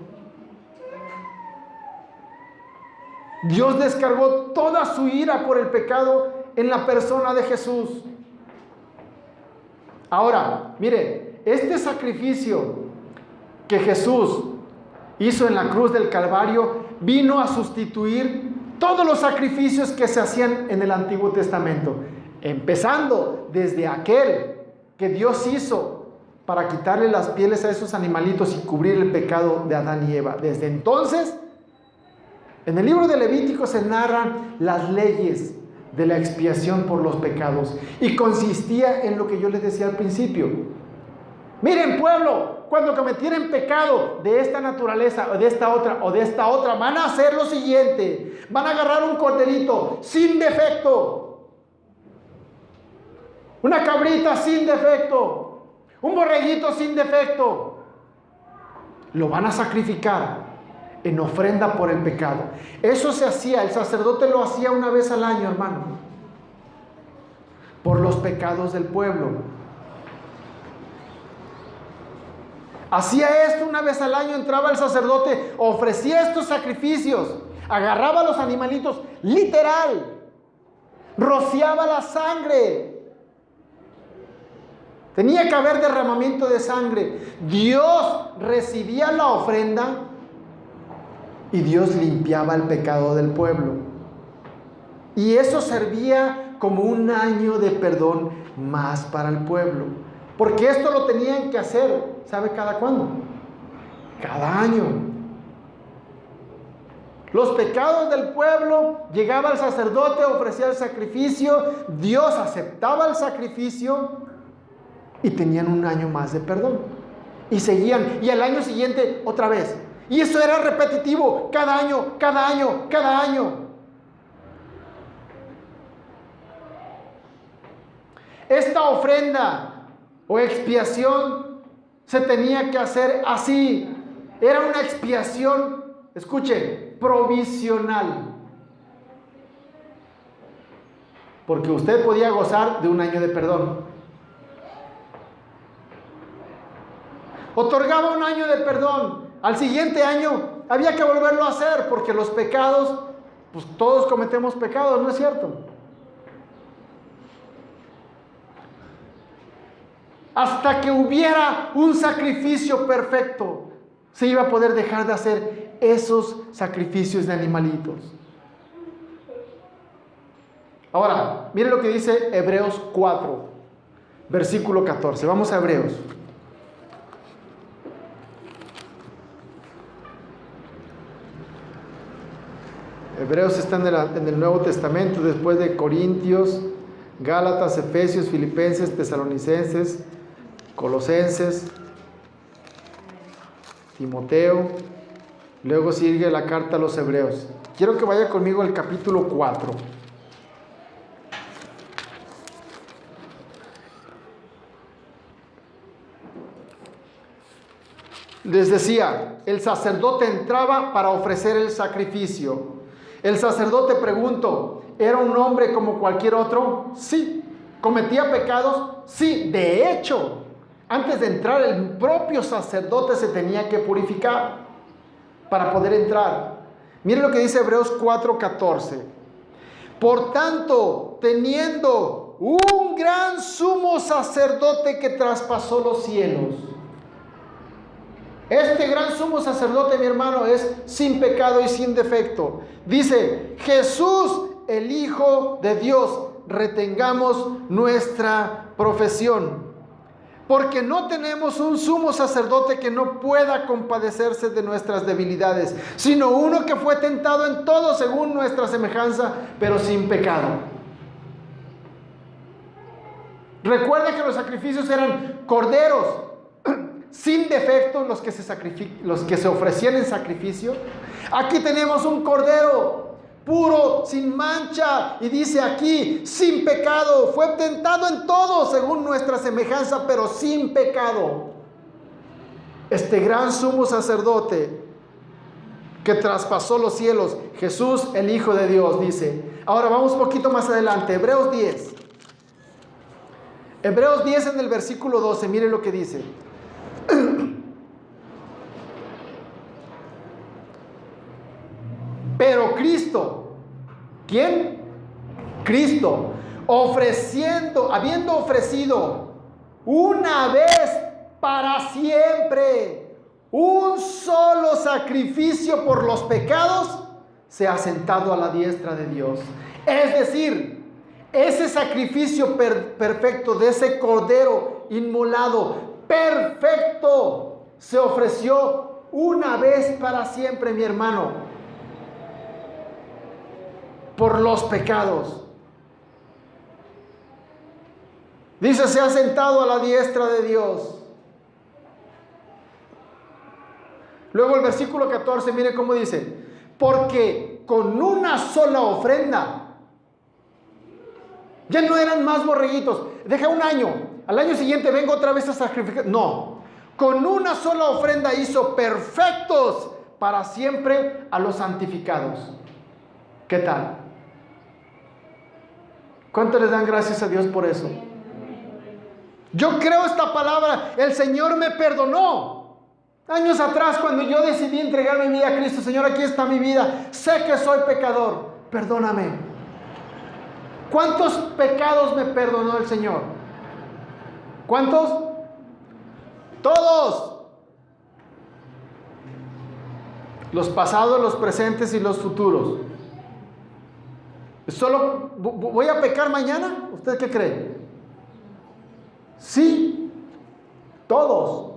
Dios descargó toda su ira por el pecado en la persona de Jesús. Ahora, mire, este sacrificio que Jesús hizo en la cruz del Calvario vino a sustituir todos los sacrificios que se hacían en el Antiguo Testamento, empezando desde aquel que Dios hizo para quitarle las pieles a esos animalitos y cubrir el pecado de Adán y Eva. Desde entonces, en el libro de Levítico se narran las leyes de la expiación por los pecados, y consistía en lo que yo les decía al principio. Miren, pueblo, cuando cometieren pecado de esta naturaleza o de esta otra, van a hacer lo siguiente: van a agarrar un corderito sin defecto, una cabrita sin defecto, un borreguito sin defecto, lo van a sacrificar en ofrenda por el pecado. Eso se hacía, el sacerdote lo hacía una vez al año, hermano, por los pecados del pueblo. Hacía esto una vez al año, entraba el sacerdote, ofrecía estos sacrificios, agarraba los animalitos, literal, rociaba la sangre. Tenía que haber derramamiento de sangre. Dios recibía la ofrenda y Dios limpiaba el pecado del pueblo. Y eso servía como un año de perdón más para el pueblo. Porque esto lo tenían que hacer, ¿sabe cada cuándo? Cada año. Los pecados del pueblo, llegaba el sacerdote, ofrecía el sacrificio, Dios aceptaba el sacrificio y tenían un año más de perdón. Y seguían, y al año siguiente otra vez. Y eso era repetitivo, cada año, cada año, cada año. Esta ofrenda o expiación se tenía que hacer así. Era una expiación, escuche, provisional. Porque usted podía gozar de un año de perdón. Otorgaba un año de perdón. Al siguiente año había que volverlo a hacer, porque los pecados, pues todos cometemos pecados, ¿no es cierto? hasta que hubiera un sacrificio perfecto, se iba a poder dejar de hacer esos sacrificios de animalitos. Ahora, mire lo que dice Hebreos 4, versículo 14. Vamos a Hebreos. Hebreos está en el Nuevo Testamento, después de Corintios, Gálatas, Efesios, Filipenses, Tesalonicenses, Colosenses, Timoteo. Luego sigue la carta a los Hebreos. Quiero que vaya conmigo al capítulo 4. Les decía, el sacerdote entraba para ofrecer el sacrificio. El sacerdote, pregunto, ¿era un hombre como cualquier otro? Sí. ¿Cometía pecados? Sí. De hecho, antes de entrar, el propio sacerdote se tenía que purificar para poder entrar. Miren lo que dice Hebreos 4:14. Por tanto, teniendo un gran sumo sacerdote que traspasó los cielos. Este gran sumo sacerdote, mi hermano, es sin pecado y sin defecto. Dice, Jesús, el Hijo de Dios, retengamos nuestra profesión. Porque no tenemos un sumo sacerdote que no pueda compadecerse de nuestras debilidades, sino uno que fue tentado en todo según nuestra semejanza, pero sin pecado. Recuerda que los sacrificios eran corderos sin defecto, los que se ofrecían en sacrificio. Aquí tenemos un cordero puro, sin mancha, y dice aquí, sin pecado. Fue tentado en todo según nuestra semejanza, pero sin pecado. Este gran sumo sacerdote que traspasó los cielos, Jesús, el Hijo de Dios, dice. Ahora vamos un poquito más adelante, Hebreos 10. Hebreos 10 en el versículo 12, mire lo que dice. Pero Cristo, ¿quién? Cristo, habiendo ofrecido una vez para siempre un solo sacrificio por los pecados, se ha sentado a la diestra de Dios. Es decir, ese sacrificio perfecto de ese cordero inmolado, perfecto, se ofreció una vez para siempre, mi hermano, por los pecados. Dice, se ha sentado a la diestra de Dios. Luego el versículo 14, mire cómo dice, porque con una sola ofrenda, ya no eran más borreguitos, deja un año, al año siguiente vengo otra vez a sacrificar. No, con una sola ofrenda hizo perfectos para siempre a los santificados. ¿Qué tal? ¿Cuánto les dan gracias a Dios por eso? Yo creo esta palabra, el Señor me perdonó. Años atrás, cuando yo decidí entregar mi vida a Cristo, Señor, aquí está mi vida, sé que soy pecador, perdóname. ¿Cuántos pecados me perdonó el Señor? ¿Cuántos? Todos. Los pasados, los presentes y los futuros. ¿Solo voy a pecar mañana? ¿Usted qué cree? Sí, todos.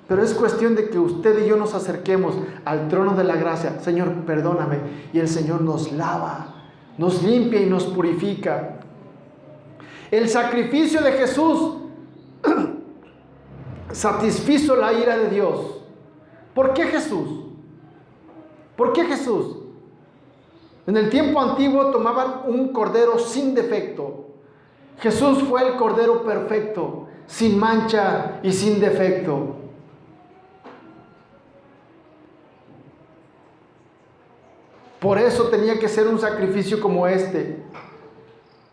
Pero es cuestión de que usted y yo nos acerquemos al trono de la gracia. Señor, perdóname. Y el Señor nos lava, nos limpia y nos purifica. El sacrificio de Jesús satisfizo la ira de Dios. ¿Por qué Jesús? ¿Por qué Jesús? En el tiempo antiguo tomaban un cordero sin defecto. Jesús fue el cordero perfecto, sin mancha y sin defecto. Por eso tenía que ser un sacrificio como este,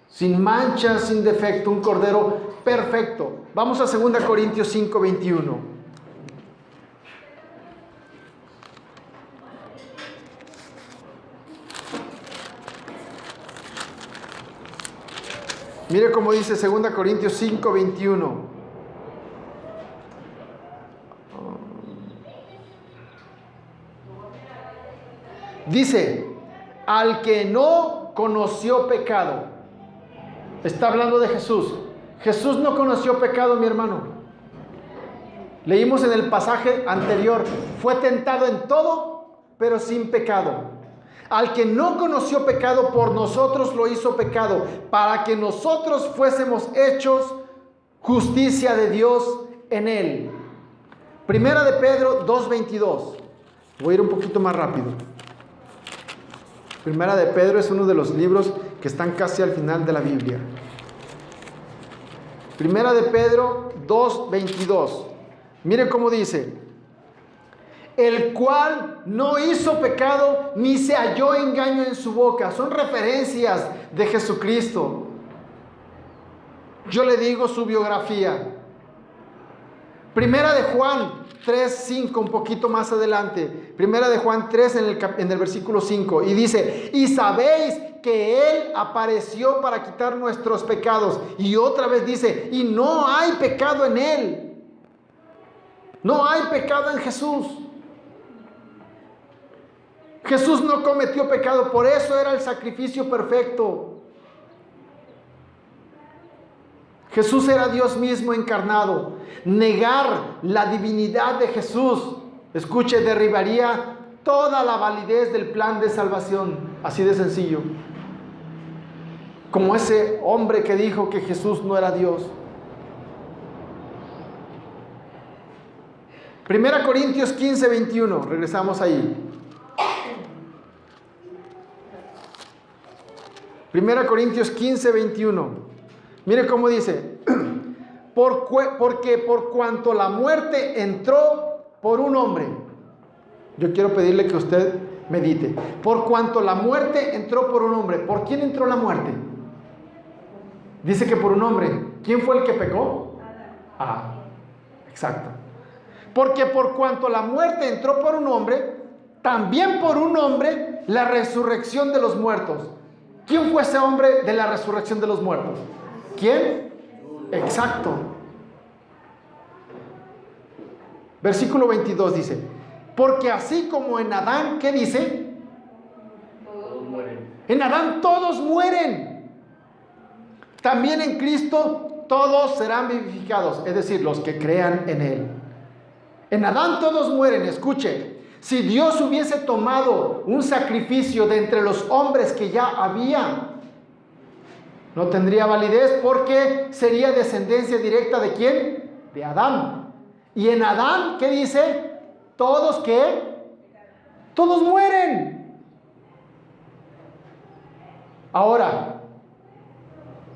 sin mancha, sin defecto, un cordero perfecto. Vamos a 2 Corintios 5:21. Mire cómo dice 2 Corintios 5, 21. Dice, al que no conoció pecado. Está hablando de Jesús. Jesús no conoció pecado, mi hermano. Leímos en el pasaje anterior, fue tentado en todo, pero sin pecado. Al que no conoció pecado, por nosotros lo hizo pecado, para que nosotros fuésemos hechos justicia de Dios en él. Primera de Pedro 2:22. Voy a ir un poquito más rápido. Primera de Pedro es uno de los libros que están casi al final de la Biblia. Primera de Pedro 2:22. Mire cómo dice: el cual no hizo pecado ni se halló engaño en su boca. Son referencias de Jesucristo. Yo le digo su biografía. Primera de Juan 3:5, un poquito más adelante. Primera de Juan 3 en el versículo 5. Y dice, y sabéis que Él apareció para quitar nuestros pecados. Y otra vez dice, y no hay pecado en Él. No hay pecado en Jesús. Jesús no cometió pecado, por eso era el sacrificio perfecto. Jesús era Dios mismo encarnado. Negar la divinidad de Jesús, escuche, derribaría toda la validez del plan de salvación. Así de sencillo. Como ese hombre que dijo que Jesús no era Dios. Primera Corintios 15:21. Regresamos ahí. Primera Corintios 15:21. Mire cómo dice. Porque por cuanto la muerte entró por un hombre. Yo quiero pedirle que usted medite. Por cuanto la muerte entró por un hombre. ¿Por quién entró la muerte? Dice que por un hombre. ¿Quién fue el que pecó? Ah, exacto. Porque por cuanto la muerte entró por un hombre, también por un hombre la resurrección de los muertos. ¿Quién fue ese hombre de la resurrección de los muertos? ¿Quién? Exacto. Versículo 22 dice, porque así como en Adán, ¿qué dice? Todos mueren. En Adán todos mueren. También en Cristo todos serán vivificados, es decir, los que crean en Él. En Adán todos mueren, escuche. Si Dios hubiese tomado un sacrificio de entre los hombres que ya había, no tendría validez porque sería descendencia directa ¿de quién? De Adán. Y en Adán, ¿qué dice? ¿Todos qué? Todos mueren. Ahora,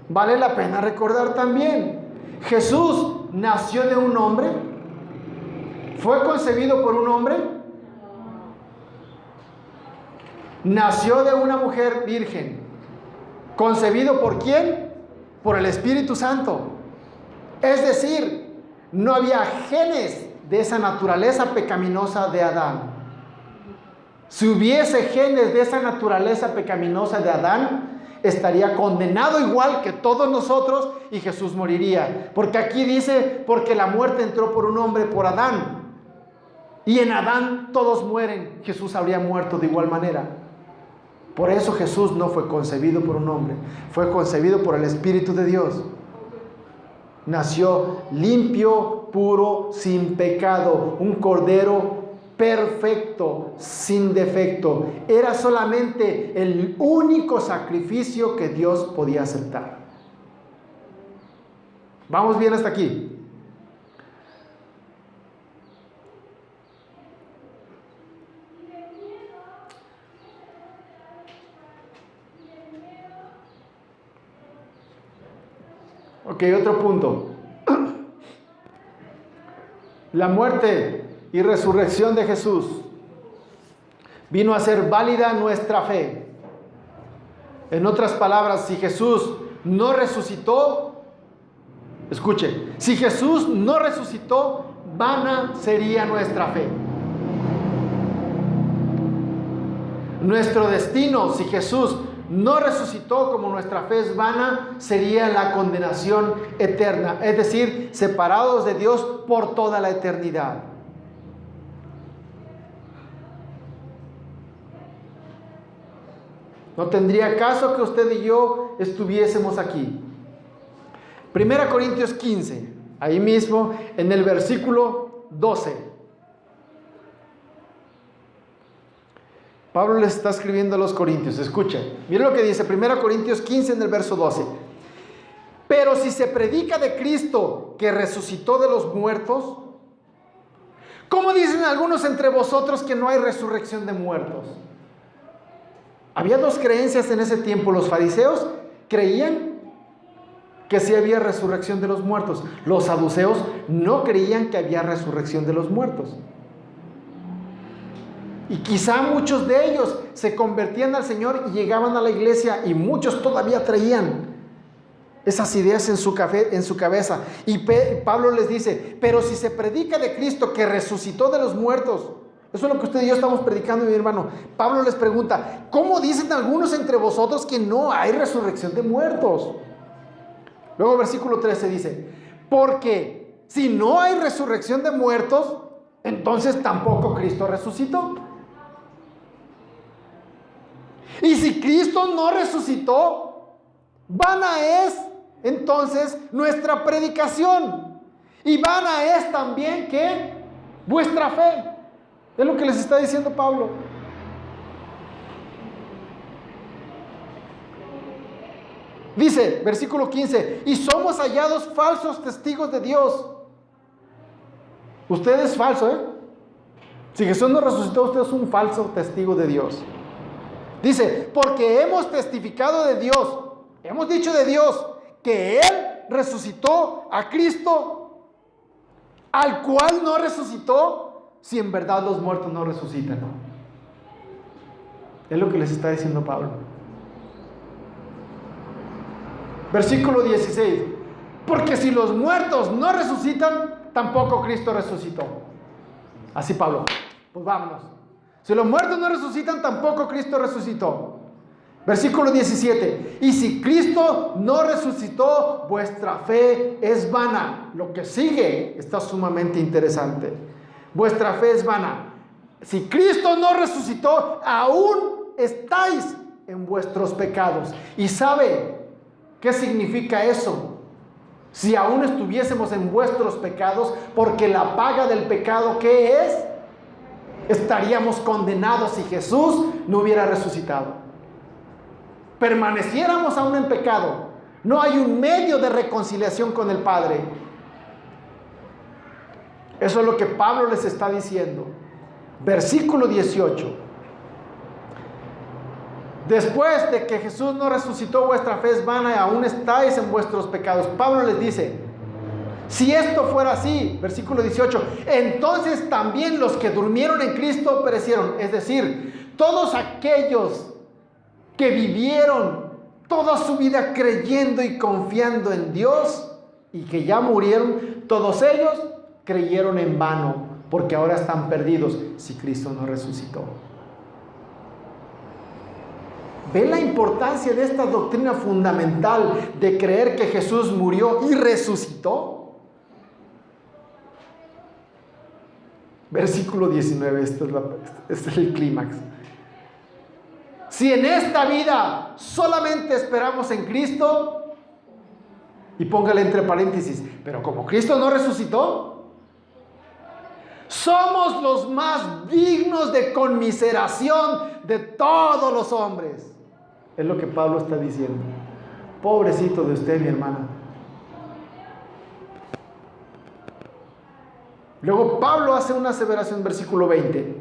vale la pena recordar también, Jesús nació de un hombre, fue concebido por un hombre, nació de una mujer virgen. ¿Concebido por quién? Por el Espíritu Santo. Es decir, no había genes de esa naturaleza pecaminosa de Adán. Si hubiese genes de esa naturaleza pecaminosa de Adán, estaría condenado igual que todos nosotros y Jesús moriría. Porque aquí dice, porque la muerte entró por un hombre, por Adán. Y en Adán todos mueren. Jesús habría muerto de igual manera. Por eso Jesús no fue concebido por un hombre, fue concebido por el Espíritu de Dios. Nació limpio, puro, sin pecado, un cordero perfecto, sin defecto. Era solamente el único sacrificio que Dios podía aceptar. ¿Vamos bien hasta aquí? Ok, otro punto. La muerte y resurrección de Jesús vino a ser válida nuestra fe. En otras palabras, si Jesús no resucitó, escuche, si Jesús no resucitó, vana sería nuestra fe. Nuestro destino, si Jesús no resucitó, como nuestra fe es vana, sería la condenación eterna, es decir, separados de Dios por toda la eternidad. No tendría caso que usted y yo estuviésemos aquí. 1 Corintios 15, ahí mismo en el versículo 12. Pablo les está escribiendo a los corintios, escuchen. Miren lo que dice 1 Corintios 15 en el verso 12. Pero si se predica de Cristo que resucitó de los muertos, ¿cómo dicen algunos entre vosotros que no hay resurrección de muertos? Había dos creencias en ese tiempo. Los fariseos creían que sí había resurrección de los muertos. Los saduceos no creían que había resurrección de los muertos. Y quizá muchos de ellos se convertían al Señor y llegaban a la iglesia, y muchos todavía traían esas ideas en su cabeza. Y Pablo les dice, pero si se predica de Cristo que resucitó de los muertos, eso es lo que usted y yo estamos predicando, mi hermano. Pablo les pregunta, ¿cómo dicen algunos entre vosotros que no hay resurrección de muertos? Luego versículo 13 dice, porque si no hay resurrección de muertos, entonces tampoco Cristo resucitó. Y si Cristo no resucitó, vana es entonces nuestra predicación, y vana es también ¿qué? Vuestra fe. Es lo que les está diciendo Pablo. Dice, versículo 15, y somos hallados falsos testigos de Dios. Usted es falso, ¿eh? Si Jesús no resucitó, usted es un falso testigo de Dios. Dice, porque hemos testificado de Dios, hemos dicho de Dios, que Él resucitó a Cristo, al cual no resucitó, si en verdad los muertos no resucitan. Es lo que les está diciendo Pablo. Versículo 16. Porque si los muertos no resucitan, tampoco Cristo resucitó. Así Pablo, pues vámonos. Si los muertos no resucitan, tampoco Cristo resucitó. Versículo 17. Y si Cristo no resucitó, vuestra fe es vana. Lo que sigue está sumamente interesante. Vuestra fe es vana. Si Cristo no resucitó, aún estáis en vuestros pecados. ¿Y sabe qué significa eso? Si aún estuviésemos en vuestros pecados, porque la paga del pecado, ¿qué es? Estaríamos condenados si Jesús no hubiera resucitado. Permaneciéramos aún en pecado. No hay un medio de reconciliación con el Padre. Eso es lo que Pablo les está diciendo. Versículo 18. Después de que Jesús no resucitó, vuestra fe es vana y aún estáis en vuestros pecados. Pablo les dice, si esto fuera así, versículo 18, entonces también los que durmieron en Cristo perecieron. Es decir, todos aquellos que vivieron toda su vida creyendo y confiando en Dios y que ya murieron, todos ellos creyeron en vano, porque ahora están perdidos si Cristo no resucitó. ¿Ve la importancia de esta doctrina fundamental de creer que Jesús murió y resucitó? Versículo 19, este es el clímax. Si en esta vida solamente esperamos en Cristo, y póngale entre paréntesis, pero como Cristo no resucitó, somos los más dignos de conmiseración de todos los hombres. Es lo que Pablo está diciendo. Pobrecito de usted, mi hermana. Luego Pablo hace una aseveración, versículo 20.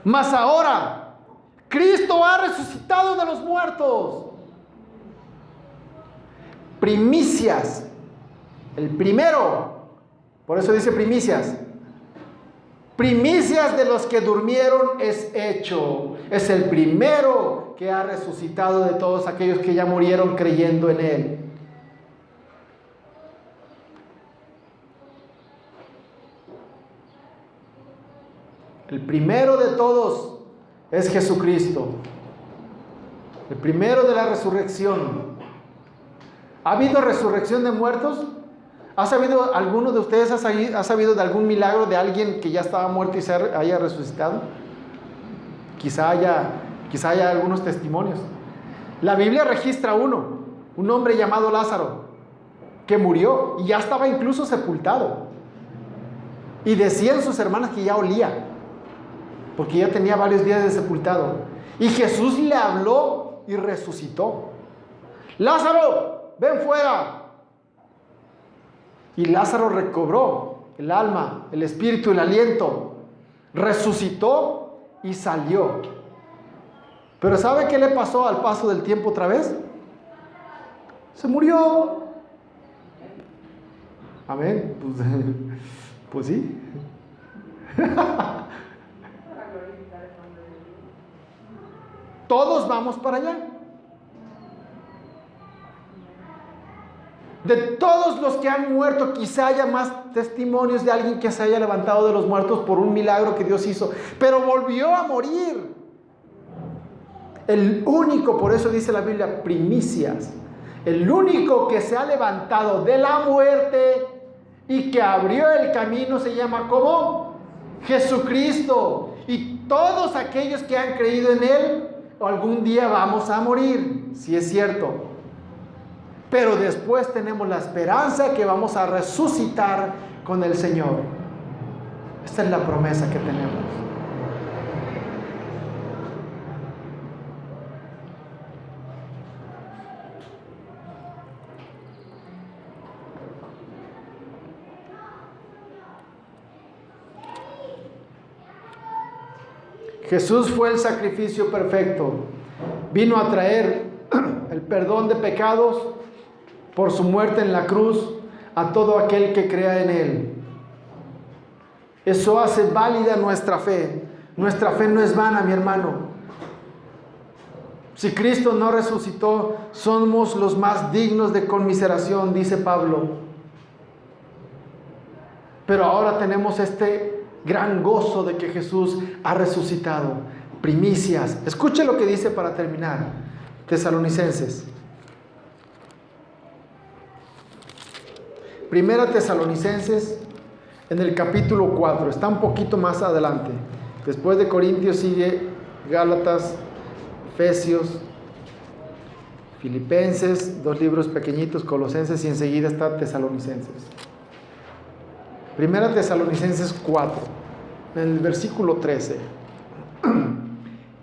Mas ahora, Cristo ha resucitado de los muertos. Primicias. El primero. Por eso dice primicias. Primicias de los que durmieron es hecho. Es el primero que ha resucitado de todos aquellos que ya murieron creyendo en Él. El primero de todos es Jesucristo. El primero de la resurrección. ¿Ha habido resurrección de muertos? ¿Ha sabido alguno de ustedes, ha sabido de algún milagro de alguien que ya estaba muerto y se haya resucitado? Quizá haya algunos testimonios. La Biblia registra un hombre llamado Lázaro, que murió y ya estaba incluso sepultado. Y decían sus hermanas que ya olía, porque ya tenía varios días de sepultado. Y Jesús le habló y resucitó. Lázaro, ven fuera. Y Lázaro recobró el alma, el espíritu, el aliento. Resucitó y salió. Pero ¿sabe qué le pasó al paso del tiempo otra vez? Se murió. Amén. Pues sí. Todos vamos para allá. De todos los que han muerto, quizá haya más testimonios de alguien que se haya levantado de los muertos por un milagro que Dios hizo, pero volvió a morir. El único, por eso dice la Biblia, primicias, el único que se ha levantado de la muerte y que abrió el camino se llama ¿cómo? Jesucristo. Y todos aquellos que han creído en Él, algún día vamos a morir, si es cierto. Pero después tenemos la esperanza que vamos a resucitar con el Señor. Esta es la promesa que tenemos. Jesús fue el sacrificio perfecto. Vino a traer el perdón de pecados por su muerte en la cruz a todo aquel que crea en Él. Eso hace válida nuestra fe. Nuestra fe no es vana, mi hermano. Si Cristo no resucitó, somos los más dignos de conmiseración, dice Pablo. Pero ahora tenemos este gran gozo de que Jesús ha resucitado. Primicias. Escuche lo que dice para terminar. Tesalonicenses. Primera Tesalonicenses, en el capítulo 4, está un poquito más adelante. Después de Corintios sigue Gálatas, Efesios, Filipenses, 2 libros pequeñitos, Colosenses, y enseguida está Tesalonicenses. Primera Tesalonicenses 4, en el versículo 13.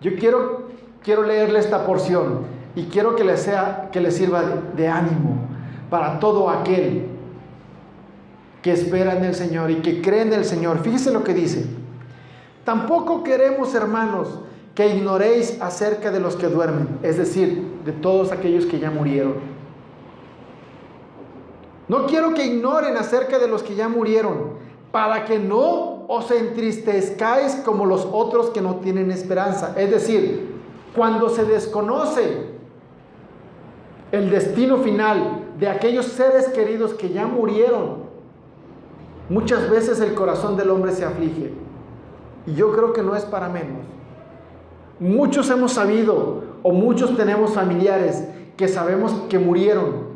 Yo quiero leerle esta porción y quiero que le sirva de ánimo para todo aquel que espera en el Señor y que cree en el Señor. Fíjese lo que dice: tampoco queremos, hermanos, que ignoréis acerca de los que duermen, es decir, de todos aquellos que ya murieron. No quiero que ignoren acerca de los que ya murieron, para que no os entristezcáis como los otros que no tienen esperanza. Es decir, cuando se desconoce el destino final de aquellos seres queridos que ya murieron, muchas veces el corazón del hombre se aflige. Y yo creo que no es para menos. Muchos hemos sabido, o muchos tenemos familiares que sabemos que murieron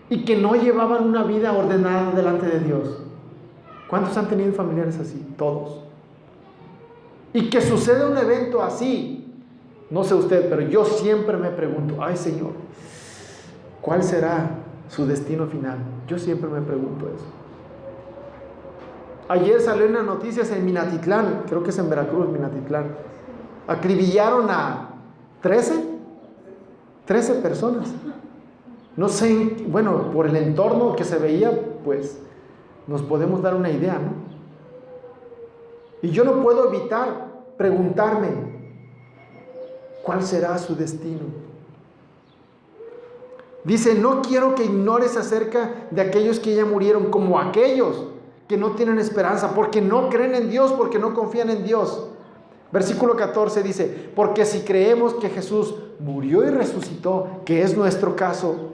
y que no llevaban una vida ordenada delante de Dios. ¿Cuántos han tenido familiares así? Todos. Y que sucede un evento así, no sé usted, pero yo siempre me pregunto: ay Señor, ¿cuál será su destino final? Yo siempre me pregunto eso. Ayer salió en las noticias en Minatitlán, creo que es en Veracruz, Minatitlán. Acribillaron a 13 personas. No sé, bueno, por el entorno que se veía, pues nos podemos dar una idea, ¿no? Y yo no puedo evitar preguntarme: ¿cuál será su destino? Dice: no quiero que ignores acerca de aquellos que ya murieron, como aquellos que no tienen esperanza, porque no creen en Dios, porque no confían en Dios. Versículo 14 dice: porque si creemos que Jesús murió y resucitó, que es nuestro caso,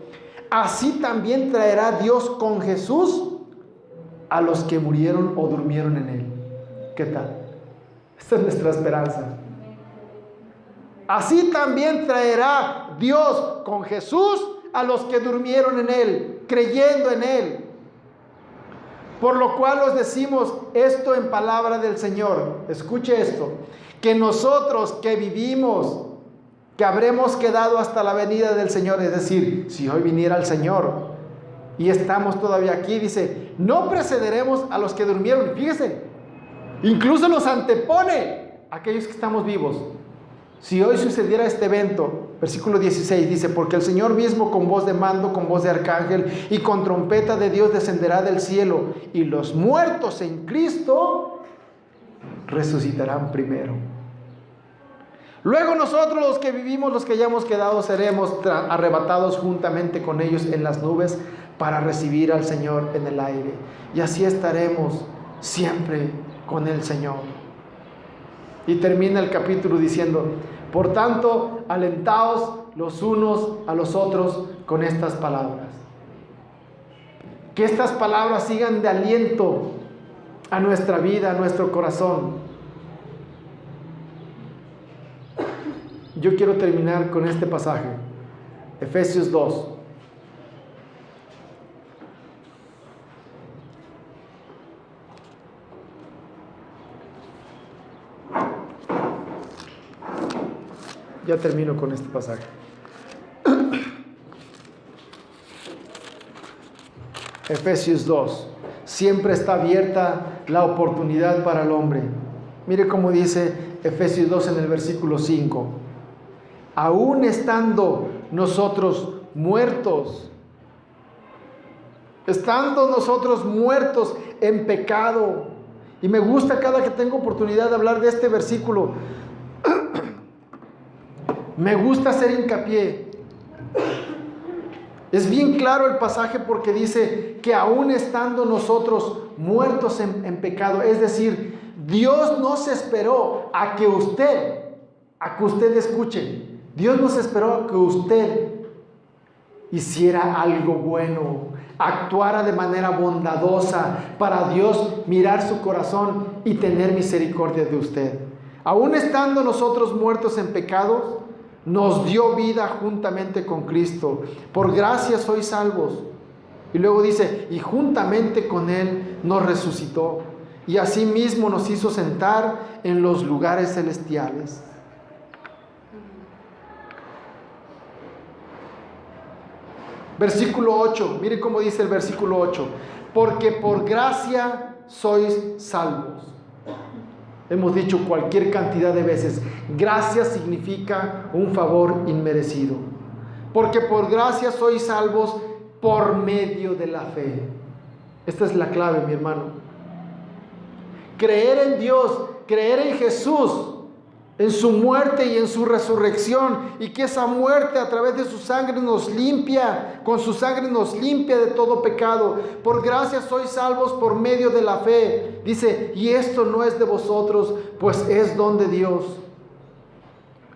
así también traerá Dios con Jesús a los que murieron o durmieron en Él. ¿Qué tal? Esta es nuestra esperanza. así también traerá Dios con Jesús a los que durmieron en Él, creyendo en Él. Por lo cual os decimos esto en palabra del Señor. Escuche esto, que nosotros que vivimos, que habremos quedado hasta la venida del Señor, es decir, si hoy viniera el Señor y estamos todavía aquí, dice, no precederemos a los que durmieron. Fíjese, incluso nos antepone a aquellos que estamos vivos. Si hoy sucediera este evento, versículo 16 dice, porque el Señor mismo con voz de mando, con voz de arcángel y con trompeta de Dios descenderá del cielo, y los muertos en Cristo resucitarán primero. Luego nosotros los que vivimos, los que hayamos quedado, seremos arrebatados juntamente con ellos en las nubes para recibir al Señor en el aire. Y así estaremos siempre con el Señor. Y termina el capítulo diciendo, por tanto, alentaos los unos a los otros con estas palabras. Que estas palabras sigan de aliento a nuestra vida, a nuestro corazón. Yo quiero terminar con este pasaje, Efesios 2. Ya termino con este pasaje. Efesios 2. Siempre está abierta la oportunidad para el hombre. Mire cómo dice Efesios 2 en el versículo 5. Aún estando nosotros muertos, estando nosotros muertos en pecado. Y me gusta cada que tengo oportunidad de hablar de este versículo. Me gusta hacer hincapié. Es bien claro el pasaje porque dice que aún estando nosotros muertos en pecado, es decir, Dios no se esperó a que usted escuche. Dios no se esperó a que usted hiciera algo bueno, actuara de manera bondadosa para Dios mirar su corazón y tener misericordia de usted. Aún estando nosotros muertos en pecados, nos dio vida juntamente con Cristo. Por gracia sois salvos. Y luego dice, y juntamente con Él nos resucitó. Y asimismo nos hizo sentar en los lugares celestiales. Versículo 8, mire cómo dice el versículo 8. Porque por gracia sois salvos. Hemos dicho cualquier cantidad de veces, gracia significa un favor inmerecido. Porque por gracia sois salvos por medio de la fe. Esta es la clave, mi hermano. Creer en Dios, creer en Jesús, en su muerte y en su resurrección, y que esa muerte a través de su sangre nos limpia, con su sangre nos limpia de todo pecado. Por gracia sois salvos por medio de la fe. Dice, y esto no es de vosotros, pues es don de Dios.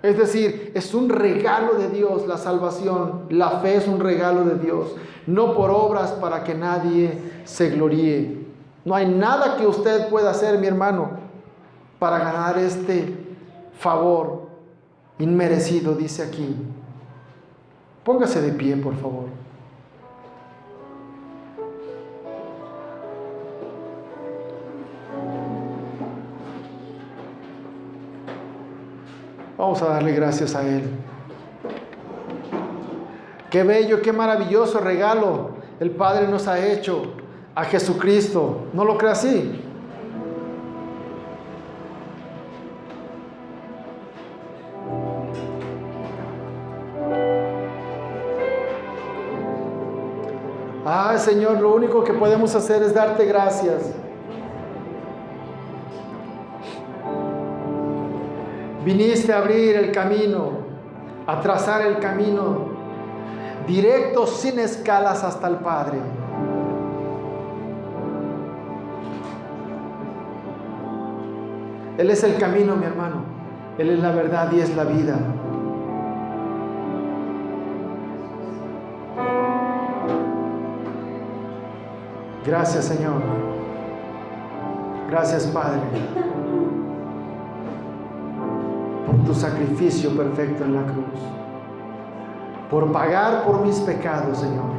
Es decir, es un regalo de Dios la salvación. La fe es un regalo de Dios, no por obras para que nadie se gloríe. No hay nada que usted pueda hacer, mi hermano, para ganar este favor inmerecido, dice aquí. Póngase de pie, por favor. Vamos a darle gracias a Él. Qué bello, qué maravilloso regalo el Padre nos ha hecho a Jesucristo. ¿No lo cree así? Ay, Señor, lo único que podemos hacer es darte gracias. Viniste a abrir el camino, a trazar el camino directo, sin escalas, hasta el Padre. Él es el camino, mi hermano. Él es la verdad y es la vida. Gracias, Señor. Gracias, Padre. por tu sacrificio perfecto en la cruz, por pagar por mis pecados, Señor.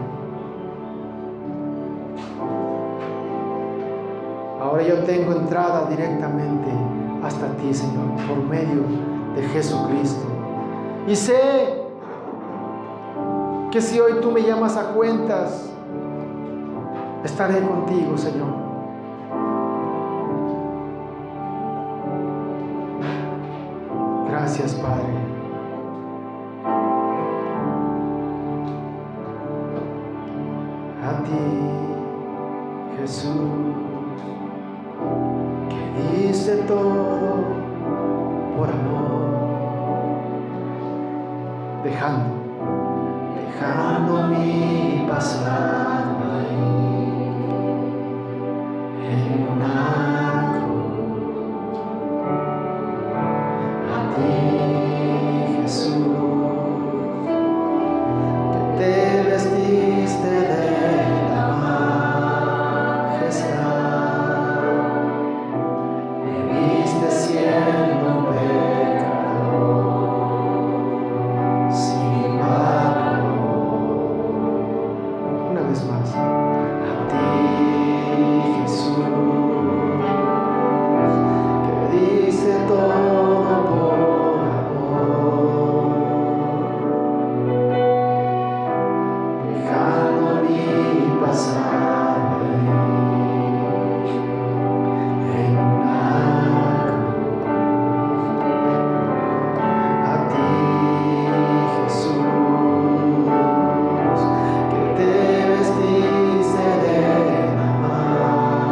Ahora yo tengo entrada directamente hasta ti, Señor, por medio de Jesucristo. Y sé que si hoy tú me llamas a cuentas, estaré contigo, Señor. Gracias, Padre. A ti, Jesús, que diste todo por amor, dejando mi pasar en una cruz. A ti, Jesús, que te vestiste de la majestad, me viste siendo pecador, sin valor. Una vez más. A ti, Jesús, que diste todo por amor, dejando mi pasar en una cruz. A ti, Jesús, que te vestiste de la majestad,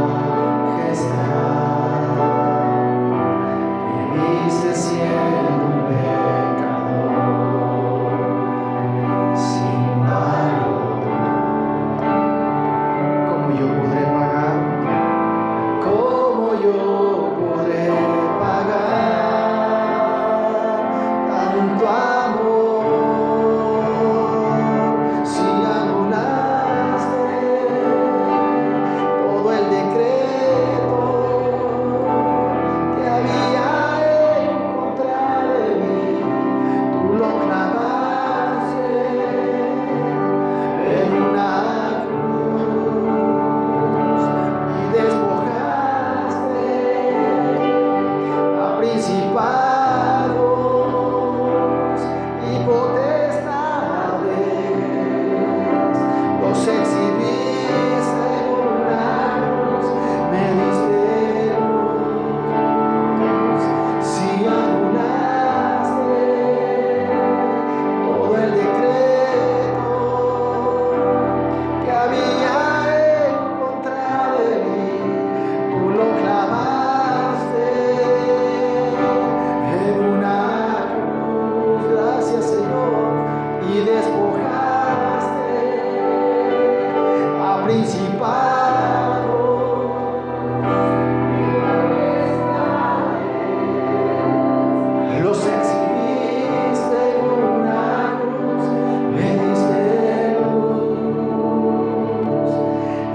me viste siendo un pecador, sin valor. ¿Cómo yo podré pagar? ¿Cómo yo podré pagar tanto amor si anulaste todo el decreto que había en contra de mí? Tú lo clavaste en una cruz y despojaste a principados y potestades, los exhibiste en una cruz, me diste luz. Si anulaste todo el decreto que había en contra de mí, tú lo clavaste en una cruz. Gracias, Señor. Y despojaste a principados los exhibiste en una cruz, me diste luz,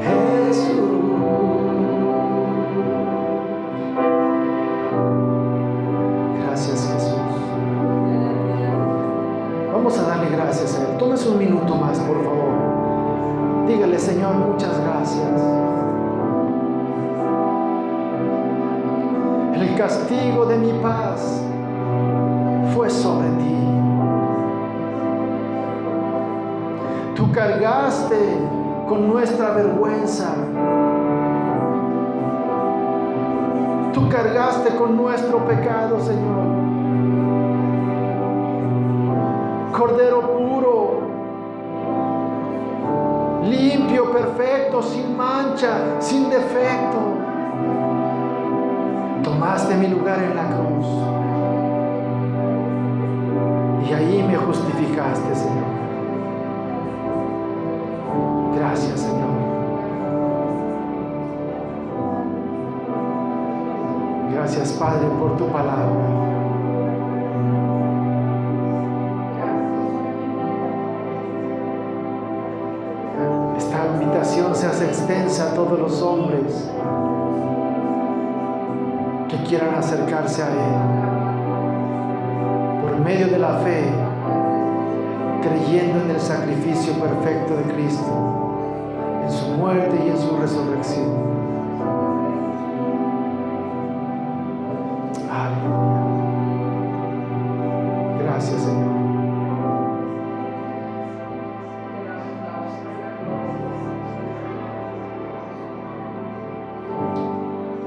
Jesús. Gracias, Jesús. Vamos a darle gracias a Él. Tómese un minuto más, por favor. Dígale, Señor, muchas gracias. El castigo de mi paz fue sobre ti. Tú cargaste con nuestra vergüenza. Tú cargaste con nuestro pecado, Señor. Cordero puro, limpio, perfecto, sin mancha, sin defecto. Tomaste mi lugar en la cruz y ahí me justificaste, Señor. Gracias, Señor. Gracias, Padre, por tu palabra. Esta invitación se hace extensa a todos los hombres que quieran acercarse a Él. por medio de la fe, creyendo en el sacrificio perfecto de Cristo, en su muerte y en su resurrección. Aleluya. Gracias, Señor.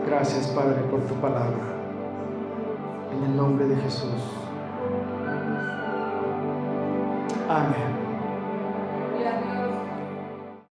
Gracias, Padre, por tu palabra. En el nombre de Jesús. Amén.